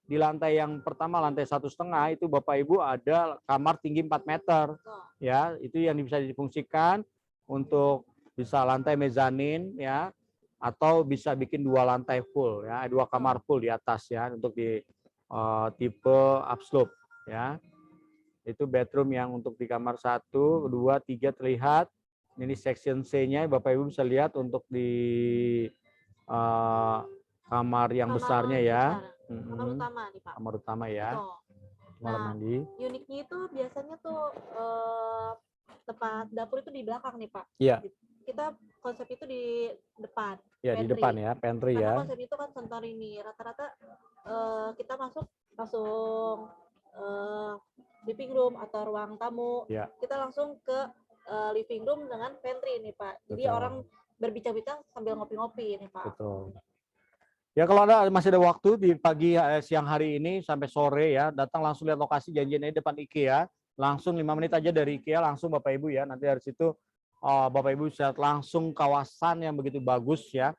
Di lantai yang pertama, lantai 1,5 itu Bapak Ibu ada kamar tinggi 4 meter. Ya, itu yang bisa difungsikan untuk bisa lantai mezanin ya. Atau bisa bikin 2 lantai full ya. 2 kamar full di atas ya. Untuk di tipe upslope ya. Itu bedroom yang untuk di kamar 1, 2, 3 terlihat. Ini section C-nya Bapak Ibu bisa lihat untuk di kamar yang besarnya ya. Kamar utama nih Pak. Kamar utama ya. Kamar mandi. Uniknya itu biasanya tuh tempat dapur itu di belakang nih Pak. Iya. Kita konsep itu di depan. Ya, di depan ya, pantry ya. Karena konsep itu kan Santorini. Rata-rata kita masuk langsung living room atau ruang tamu, kita langsung ke living room dengan pantry nih Pak. Jadi orang berbincang-bincang sambil ngopi-ngopi nih Pak. Betul. Ya kalau Anda masih ada waktu di pagi siang hari ini sampai sore ya, datang langsung lihat lokasi janjian depan IKEA. Langsung 5 menit aja dari IKEA langsung Bapak Ibu ya. Nanti dari situ Bapak Ibu bisa langsung kawasan yang begitu bagus ya.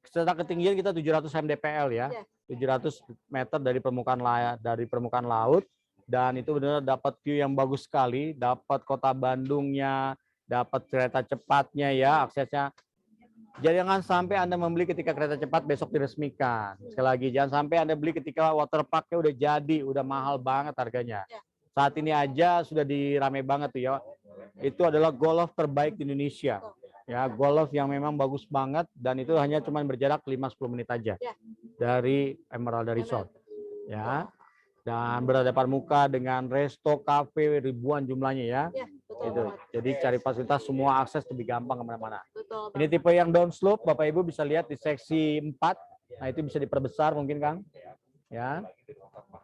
Secara ketinggian kita 700 mdpl ya. 700 meter dari permukaan laut dan itu benar dapat view yang bagus sekali, dapat kota Bandungnya, dapat kereta cepatnya ya, aksesnya. Jadi jangan sampai Anda membeli ketika kereta cepat besok diresmikan. Sekali lagi jangan sampai Anda beli ketika waterparknya udah jadi, udah mahal banget harganya. Saat ini aja sudah dirame banget tuh ya. Itu adalah golf terbaik di Indonesia. Ya, golf yang memang bagus banget dan itu hanya cuma berjarak 5-10 menit aja dari Emerald Resort. Ya. Dan berhadapan muka dengan resto, kafe ribuan jumlahnya ya. Itu. Jadi cari fasilitas semua akses lebih gampang kemana-mana. Ini tipe yang downslope, Bapak Ibu bisa lihat di seksi 4. Nah, itu bisa diperbesar mungkin Kang. Ya.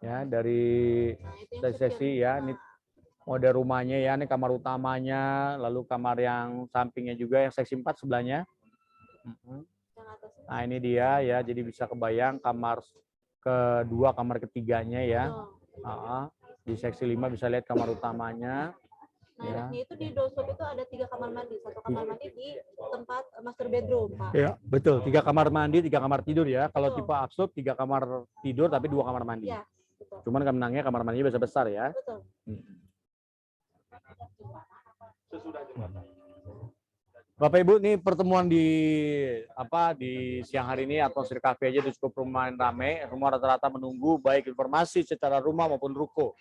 Ya, dari seksi ya ini model rumahnya ya. Ini kamar utamanya, lalu kamar yang sampingnya juga yang seksi 4 sebelahnya. Yang atasnya. Nah ini dia ya, jadi bisa kebayang kamar kedua, kamar ketiganya ya. Di seksi 5 bisa lihat kamar utamanya. Nah, Ya. enaknya itu di doorstop itu ada 3 kamar mandi, 1 kamar mandi di tempat master bedroom, Pak. Ya, betul. 3 kamar mandi, 3 kamar tidur ya. Kalau Betul. tipe upstop 3 kamar tidur tapi 2 kamar mandi. Ya, betul. Cuman kemenangnya kamar mandinya besar ya. Betul. Bapak Ibu, ini pertemuan di siang hari ini atmosfer kafe aja cukup lumayan ramai. Semua rata-rata menunggu baik informasi secara rumah maupun ruko.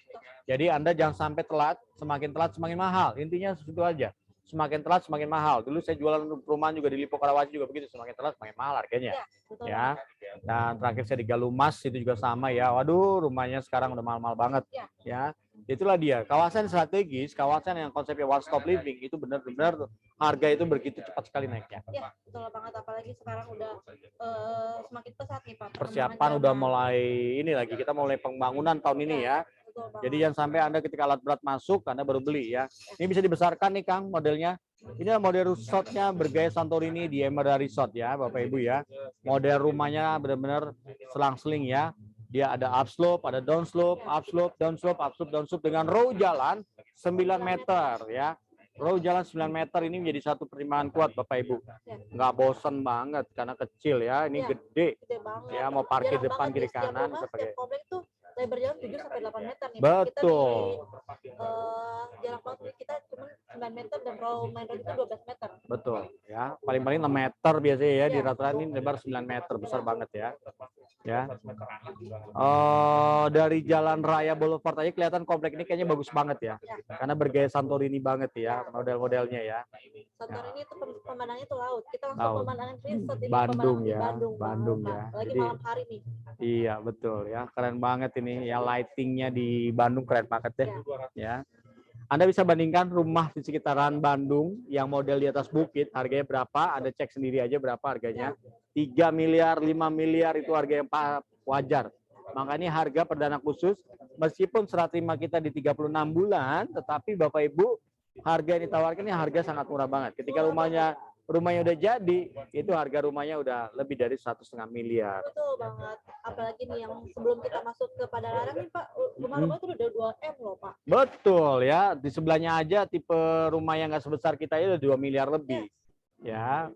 Jadi Anda jangan sampai telat semakin mahal. Intinya itu aja. Semakin telat semakin mahal. Dulu saya jualan perumahan juga di Lipo Karawaci juga begitu, semakin telat semakin mahal harganya. Ya, betul. Ya. Dan terakhir saya di Galumas itu juga sama ya. Waduh, rumahnya sekarang udah mahal-mahal banget. Ya. Itulah dia, kawasan strategis, kawasan yang konsepnya one stop living itu benar-benar harga itu begitu cepat sekali naiknya. Ya, betul banget, apalagi sekarang udah semakin pesat nih Pak. Persiapan udah mulai ini lagi, kita mulai pembangunan tahun ini ya. Jadi jangan sampai Anda ketika alat berat masuk, Anda baru beli ya. Ini bisa dibesarkan nih Kang modelnya. Ini model resortnya bergaya Santorini di Emerald Resort ya Bapak Ibu ya. Model rumahnya benar-benar selang-seling ya. Dia ada upslope, ada downslope, upslope, downslope, upslope, downslope dengan row jalan 9 meter ya. Row jalan 9 meter ini menjadi satu pertimbangan kuat Bapak Ibu. Nggak bosan banget karena kecil ya, ini gede. Ya mau parkir depan kiri kanan bisa pakai. Komplek tuh lebar jalan 7 sampai 8 meter nih. Betul. Kita di jarak waktu kita cuma 9 meter dan row main road itu 12 meter. Betul ya. Paling-paling 6 meter biasanya ya di rata-rata ini lebar 9 meter, besar banget ya. Ya. Dari Jalan Raya Boulevard aja kelihatan komplek ini kayaknya bagus banget ya. Karena bergaya Santorini banget ya model-modelnya ya. Santorini itu pemandangannya tuh laut. Kita langsung pemandangan resort ini Bandung ya. Bandung ya. Lagi jadi, malam hari nih. Iya betul ya, keren banget ini ya, lightingnya di Bandung keren banget deh ya. Anda bisa bandingkan rumah di sekitaran Bandung yang model di atas bukit, harganya berapa, Anda cek sendiri aja berapa harganya. 3 miliar, 5 miliar itu harga yang wajar. Makanya harga perdana khusus, meskipun serah terima kita di 36 bulan, tetapi Bapak Ibu, harga yang ditawarkan ini harga sangat murah banget. Ketika rumahnya udah jadi, itu harga rumahnya udah lebih dari 1,5 miliar. Betul banget. Apalagi nih yang sebelum kita masuk ke Padalarang nih Pak, rumah-rumah itu udah 2M loh Pak. Betul ya, di sebelahnya aja tipe rumah yang nggak sebesar kita itu udah 2 miliar lebih. Ya.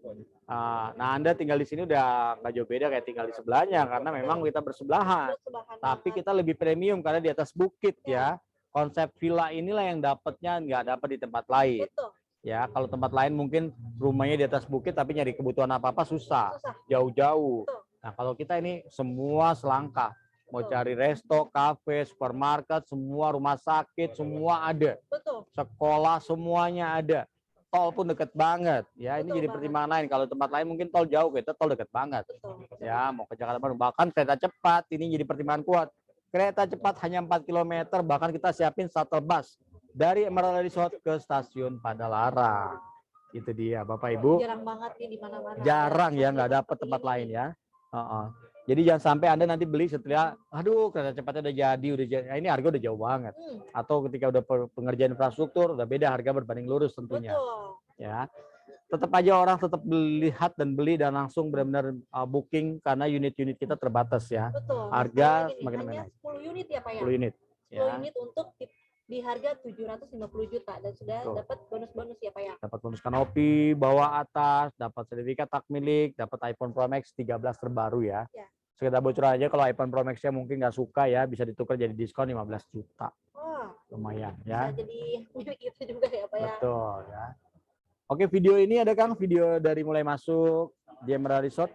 Nah Anda tinggal di sini udah nggak jauh beda kayak tinggal di sebelahnya, karena memang kita bersebelahan. Tapi kita lebih premium karena di atas bukit ya. Konsep villa inilah yang dapatnya nggak dapat di tempat lain. Betul. Ya, kalau tempat lain mungkin rumahnya di atas bukit tapi nyari kebutuhan apa-apa susah. Jauh-jauh. Nah, kalau kita ini semua selangkah. Mau cari resto, kafe, supermarket, semua rumah sakit, semua ada. Betul. Sekolah semuanya ada. Tol pun deket banget. Ya, ini jadi pertimbangan lain. Kalau tempat lain mungkin tol jauh, kita tol deket banget. Ya, mau ke Jakarta Bandung. Bahkan kereta cepat ini jadi pertimbangan kuat. Kereta cepat hanya 4 km, bahkan kita siapin shuttle bus dari Emerald Resort ke stasiun Padalarang. Itu dia Bapak Ibu. Jarang banget nih di mana-mana. Jarang ya, nggak dapat tempat lain ya. Jadi jangan sampai Anda nanti beli setelah, aduh kereta cepatnya udah jadi, ini harga udah jauh banget. Atau ketika udah pengerjaan infrastruktur udah beda harga berbanding lurus tentunya. Betul. Ya. Tetap aja orang tetap melihat dan beli dan langsung benar-benar booking karena unit-unit kita terbatas ya. Betul. Harga semakin hanya 10 unit ya Pak ya. 10 unit. 10 unit untuk di harga 750 juta dan sudah dapat bonus-bonus ya Pak ya. Dapat bonus kanopi, bawah atas, dapat sertifikat hak milik, dapat iPhone Pro Max 13 terbaru ya. Sekedar bocor aja kalau iPhone Pro Max-nya mungkin nggak suka ya, bisa ditukar jadi diskon 15 juta. Lumayan ya. Bisa jadi milik kita juga ya Pak ya. Betul ya. Oke, video ini ada Kang, video dari mulai masuk di Emerald Resort.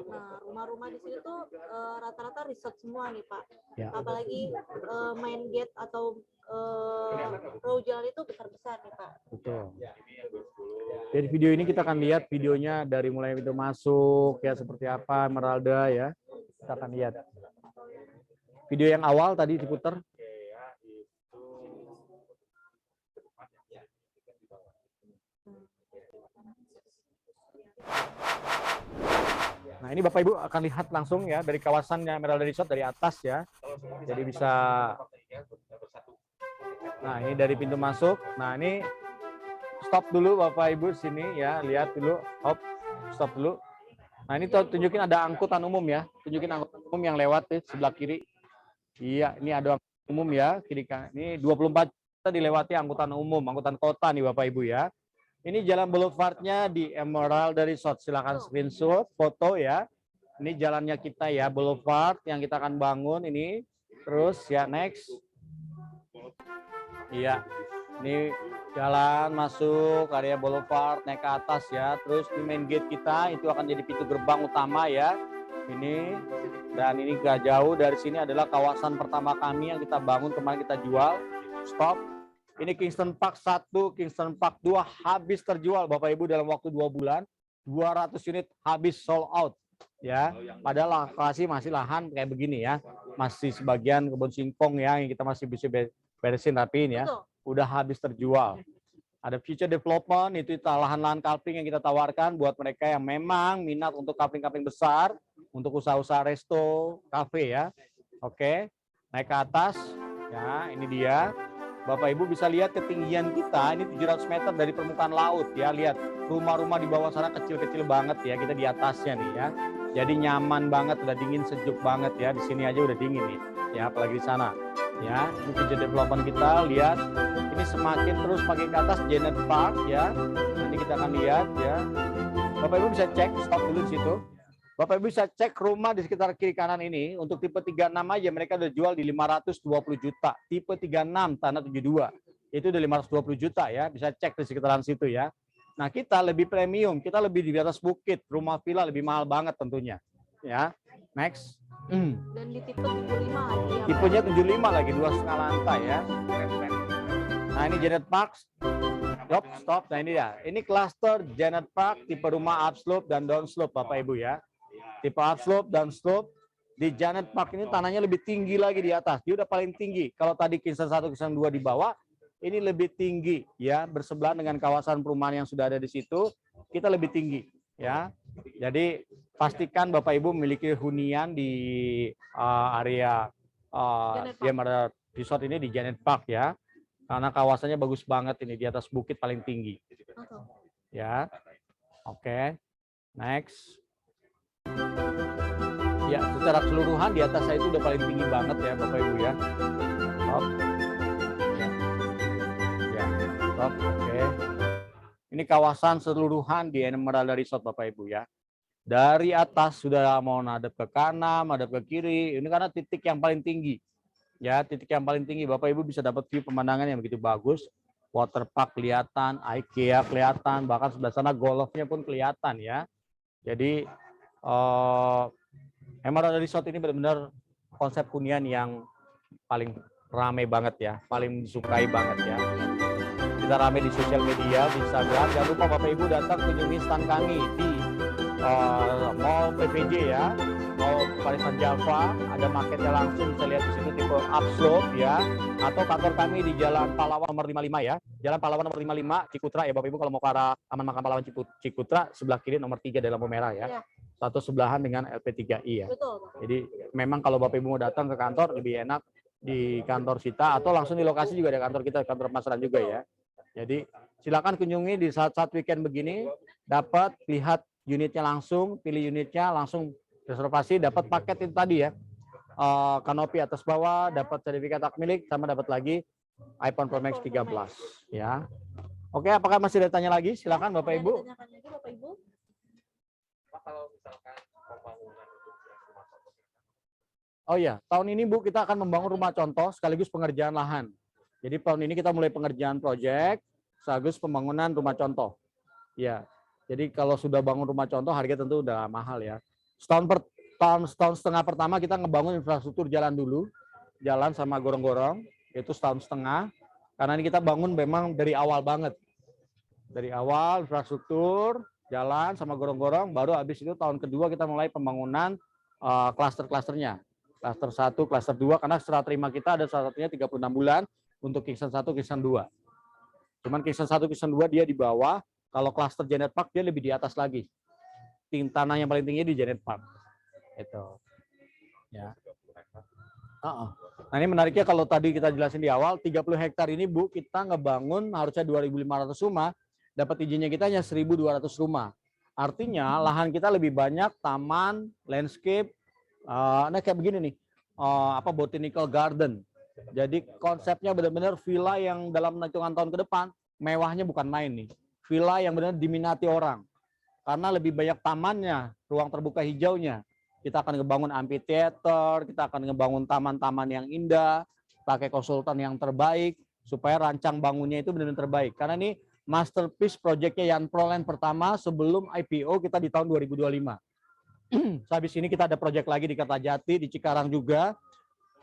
Nah, rumah-rumah di sini tuh rata-rata resort semua nih Pak. Ya. Apalagi main gate atau row jalan itu besar-besar nih Pak. Betul. Dari video ini kita akan lihat videonya dari mulai itu masuk ya seperti apa Emeralda ya. Kita akan lihat. Video yang awal tadi diputar. Nah, ini Bapak Ibu akan lihat langsung ya dari kawasannya Emerald Resort dari atas ya. Jadi bisa. Nah, ini dari pintu masuk. Nah, ini stop dulu Bapak Ibu sini ya, lihat dulu. Hop, stop dulu. Nah, ini tunjukin ada angkutan umum ya. Tunjukin angkutan umum yang lewat di sebelah kiri. Iya, ini ada angkutan umum ya, kiri kan. Ini 24 kita dilewati angkutan umum, angkutan kota nih Bapak Ibu ya. Ini jalan boulevardnya di Emerald Resort. Silakan screenshot, foto ya. Ini jalannya kita ya, boulevard yang kita akan bangun ini. Terus ya, next. Iya, ini jalan masuk area boulevard, naik ke atas ya. Terus di main gate kita itu akan jadi pintu gerbang utama ya. Ini dan ini gak jauh dari sini adalah kawasan pertama kami yang kita bangun kemarin kita jual. Stop. Ini Kingston Park 1, Kingston Park 2 habis terjual Bapak Ibu dalam waktu 2 bulan. 200 unit habis sold out ya. Padahal lokasi masih lahan kayak begini ya. Masih sebagian kebun singkong ya yang kita masih bisa beresin rapiin ya. Udah habis terjual. Ada future development, itu lahan-lahan kapling yang kita tawarkan buat mereka yang memang minat untuk kapling-kapling besar, untuk usaha-usaha resto, kafe ya. Oke, naik ke atas, ya ini dia. Bapak Ibu bisa lihat ketinggian kita, ini 700 meter dari permukaan laut ya. Lihat, rumah-rumah di bawah sana kecil-kecil banget ya, kita di atasnya nih ya. Jadi nyaman banget, udah dingin, sejuk banget ya. Di sini aja udah dingin nih, ya apalagi di sana. Ya, ini future development kita, lihat ini semakin terus makin ke atas Janet Park ya. Nanti kita akan lihat ya. Bapak Ibu bisa cek, stop dulu di situ. Bapak Ibu bisa cek rumah di sekitar kiri kanan ini untuk tipe 36 aja mereka udah jual di 520 juta. Tipe 36 tanah 72 itu udah 520 juta ya. Bisa cek di sekitaran situ ya. Nah, kita lebih premium, kita lebih di atas bukit, rumah villa lebih mahal banget tentunya. Ya. Next. Dan di tipe 75 lagi. Tipenya 75 lagi, 2,5 lantai ya. Nah, ini Janet Park. Stop. Nah, ini ya. Ini cluster Janet Park, tipe rumah upslope dan downslope Bapak Ibu ya. Tipe upslope dan slope. Di Janet Park ini tanahnya lebih tinggi lagi di atas. Dia udah paling tinggi. Kalau tadi Kingston 1, Kingston 2 di bawah, ini lebih tinggi ya, bersebelahan dengan kawasan perumahan yang sudah ada di situ. Kita lebih tinggi ya. Jadi pastikan Bapak Ibu memiliki hunian di area Emerald Resort ini di Janet Park ya. Karena kawasannya bagus banget ini di atas bukit paling tinggi. Ya. Oke. Next. Ya, secara keseluruhan di atas saya itu udah paling tinggi banget ya Bapak Ibu ya. Stop. Ya, stop. Oke. Ini kawasan seluruhan di Emerald Resort Bapak Ibu ya. Dari atas sudah mau madep ke kanan, madep ke kiri. Ini karena titik yang paling tinggi. Ya, titik yang paling tinggi. Bapak Ibu bisa dapat view pemandangan yang begitu bagus. Waterpark kelihatan, IKEA kelihatan, bahkan sebelah sana golfnya pun kelihatan ya. Jadi Emerald Resort ini benar-benar konsep hunian yang paling ramai banget ya, paling disukai banget ya. Kita ramai di sosial media, di Instagram. Jangan lupa Bapak Ibu datang kunjungi stand kami di Mall PVJ ya, Mall Parisan Java. Ada marketnya langsung, bisa lihat di situ tipe upslope ya. Atau kantor kami di Jalan Pahlawan nomor 55 ya. Jalan Pahlawan nomor 55 Cikutra ya Bapak Ibu, kalau mau ke arah Taman Makam Pahlawan Cikutra, sebelah kiri nomor 3 dalam lampu merah ya. Satu sebelahan dengan LP3I ya. Betul. Jadi memang kalau Bapak Ibu mau datang ke kantor lebih enak di kantor kita atau langsung di lokasi juga ada kantor kita, kantor pemasaran juga ya. Jadi silakan kunjungi di saat-saat weekend begini, dapat lihat unitnya langsung, pilih unitnya langsung reservasi, dapat paket itu tadi ya. Kanopi atas bawah, dapat sertifikat hak milik, sama dapat lagi iPhone Pro Max 13 ya. Oke, apakah masih ada tanya lagi? Silakan Bapak Ibu. Tanyakan lagi Bapak Ibu. Kalau misalkan pembangunan untuk rumah contoh. Oh iya, tahun ini Bu kita akan membangun rumah contoh sekaligus pengerjaan lahan. Jadi tahun ini kita mulai pengerjaan proyek sekaligus pembangunan rumah contoh. Ya, jadi kalau sudah bangun rumah contoh harga tentu udah mahal ya. Setahun setengah pertama kita ngebangun infrastruktur jalan dulu, jalan sama gorong-gorong, itu setahun setengah. Karena ini kita bangun memang dari awal banget. Dari awal infrastruktur, jalan sama gorong-gorong, baru habis itu tahun kedua kita mulai pembangunan klaster-klasternya. Klaster 1, klaster 2, karena serah terima kita ada salah satunya 36 bulan untuk Kingston 1, Kingston 2. Cuman Kingston 1, Kingston 2 dia di bawah, kalau klaster Janet Park dia lebih di atas lagi. tanah yang paling tinggi di Janet Park. Itu. Ya. Nah ini menariknya kalau tadi kita jelasin di awal, 30 hektar ini Bu, kita ngebangun harusnya 2.500 rumah, dapat izinnya kita hanya 1.200 rumah. Artinya lahan kita lebih banyak, taman, landscape, nah kayak begini nih, botanical garden. Jadi konsepnya benar-benar villa yang dalam hitungan tahun ke depan, mewahnya bukan main nih. Villa yang benar diminati orang. Karena lebih banyak tamannya, ruang terbuka hijaunya. Kita akan ngebangun amphitheater, kita akan ngebangun taman-taman yang indah, pakai konsultan yang terbaik, supaya rancang bangunnya itu benar-benar terbaik. Karena ini masterpiece proyeknya Yan Proland pertama sebelum IPO kita di tahun 2025. Habis ini kita ada proyek lagi di Kertajati, di Cikarang juga.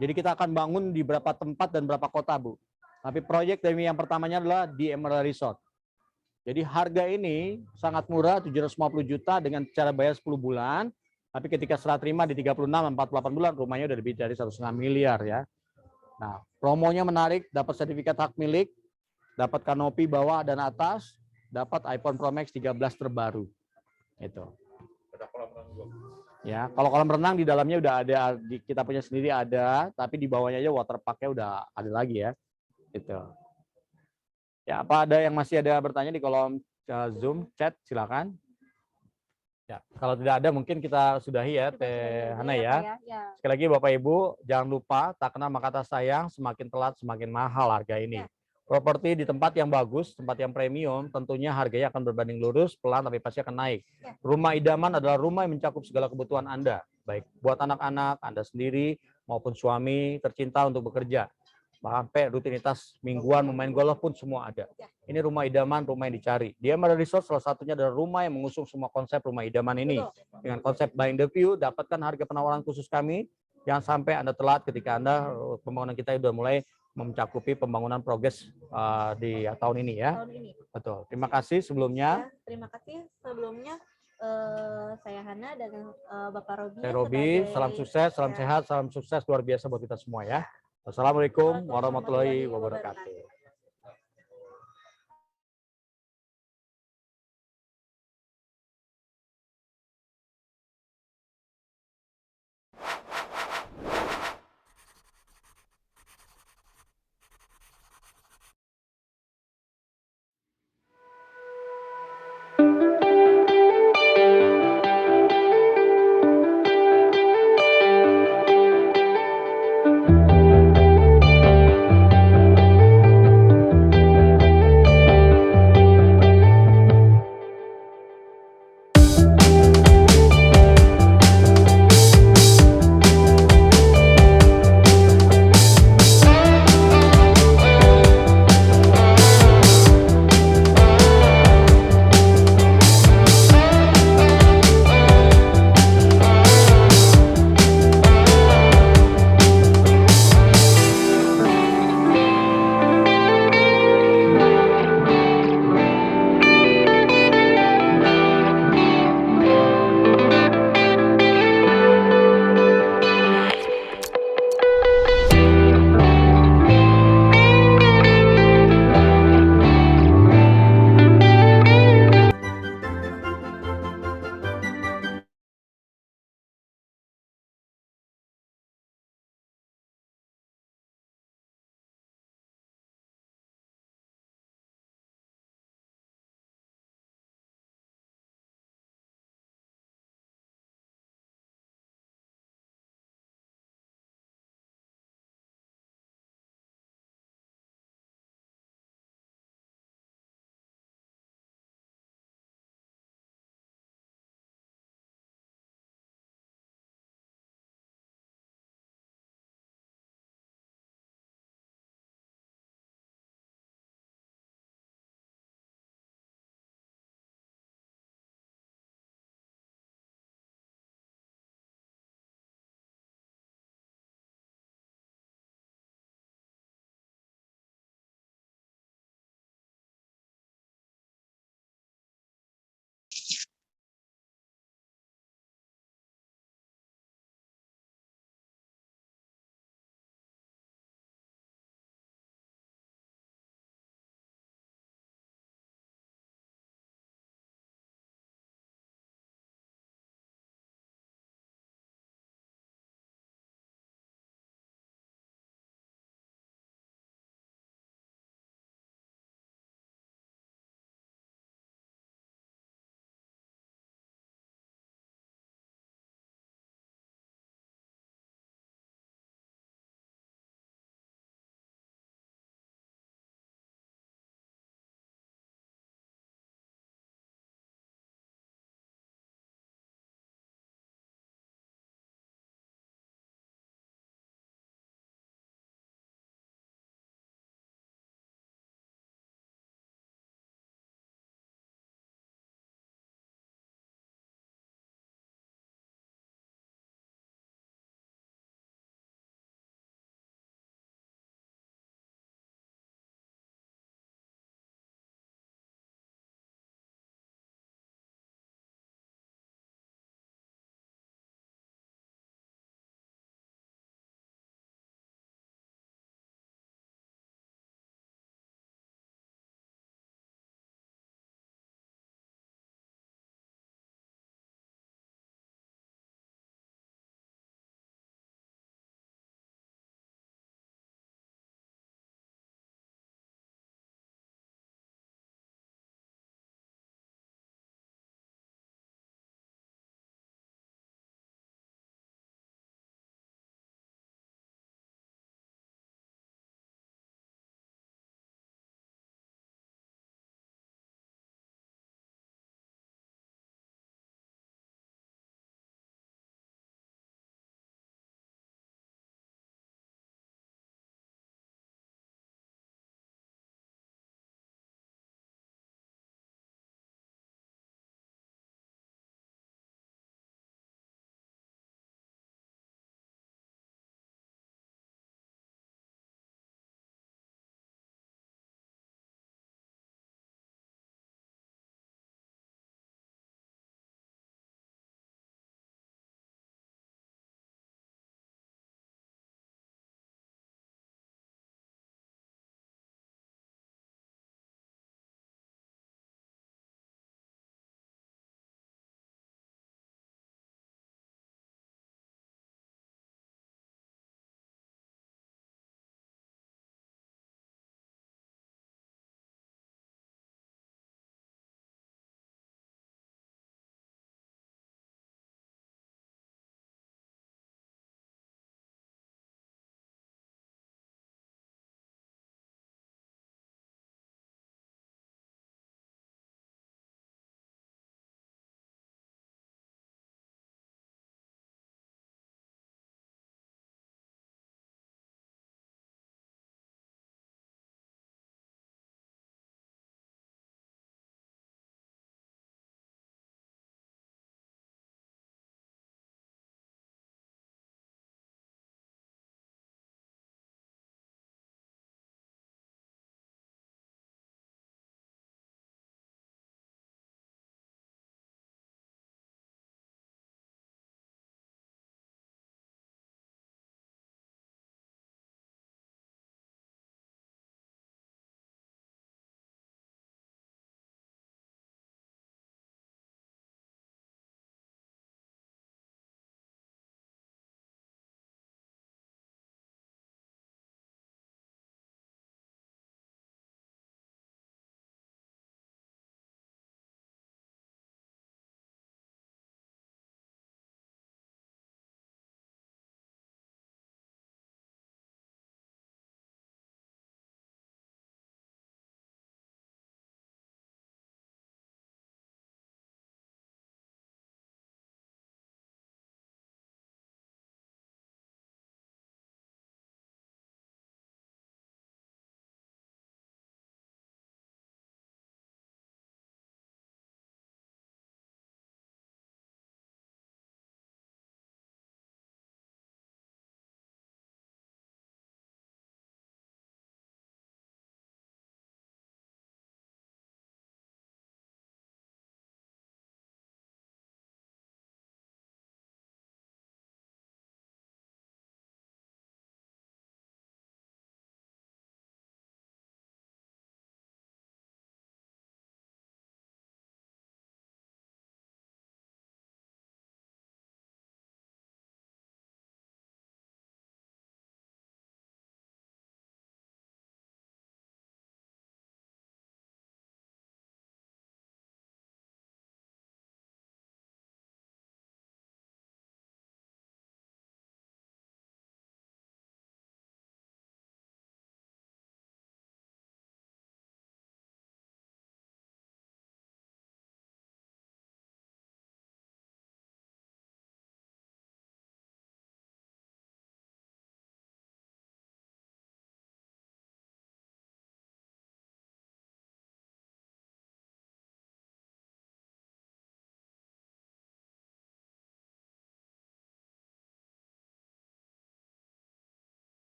Jadi kita akan bangun di beberapa tempat dan beberapa kota, Bu. Tapi proyek dari yang pertamanya adalah di Emerald Resort. Jadi harga ini sangat murah, 750 juta dengan cara bayar 10 bulan. Tapi ketika serah terima di 36, 48 bulan, rumahnya udah lebih dari 1,5 miliar ya. Nah, promonya menarik, dapat sertifikat hak milik, dapat kanopi bawah dan atas, dapat iPhone Pro Max 13 terbaru. Itu. Ada kolam renang juga. Ya, kalau kolam renang di dalamnya udah ada, kita punya sendiri ada, tapi di bawahnya aja waterparknya udah ada lagi ya. Itu. Ya, apa ada yang masih ada bertanya di kolom Zoom chat, silakan. Ya, kalau tidak ada mungkin kita sudahi ya Teh Hana ya. Sekali lagi Bapak Ibu, jangan lupa tak kenal maka tak sayang, semakin telat semakin mahal harga ini. Properti di tempat yang bagus, tempat yang premium, tentunya harganya akan berbanding lurus, pelan tapi pasti akan naik. Rumah idaman adalah rumah yang mencakup segala kebutuhan Anda, baik buat anak-anak, Anda sendiri maupun suami tercinta untuk bekerja. Sampai rutinitas mingguan memain golf pun semua ada. Ini rumah idaman, rumah yang dicari. Di Emerald Resort salah satunya adalah rumah yang mengusung semua konsep rumah idaman ini. Dengan konsep buying the view, dapatkan harga penawaran khusus kami. Jangan sampai Anda telat ketika Anda pembangunan kita sudah mulai mencakupi pembangunan progres di tahun ini ya. Tahun ini. Betul. Terima kasih sebelumnya. Ya, terima kasih sebelumnya. Saya Hana dan Bapak Robi. Saya Robi, salam sukses, salam sehat, salam sukses luar biasa buat kita semua ya. Wassalamualaikum warahmatullahi wabarakatuh.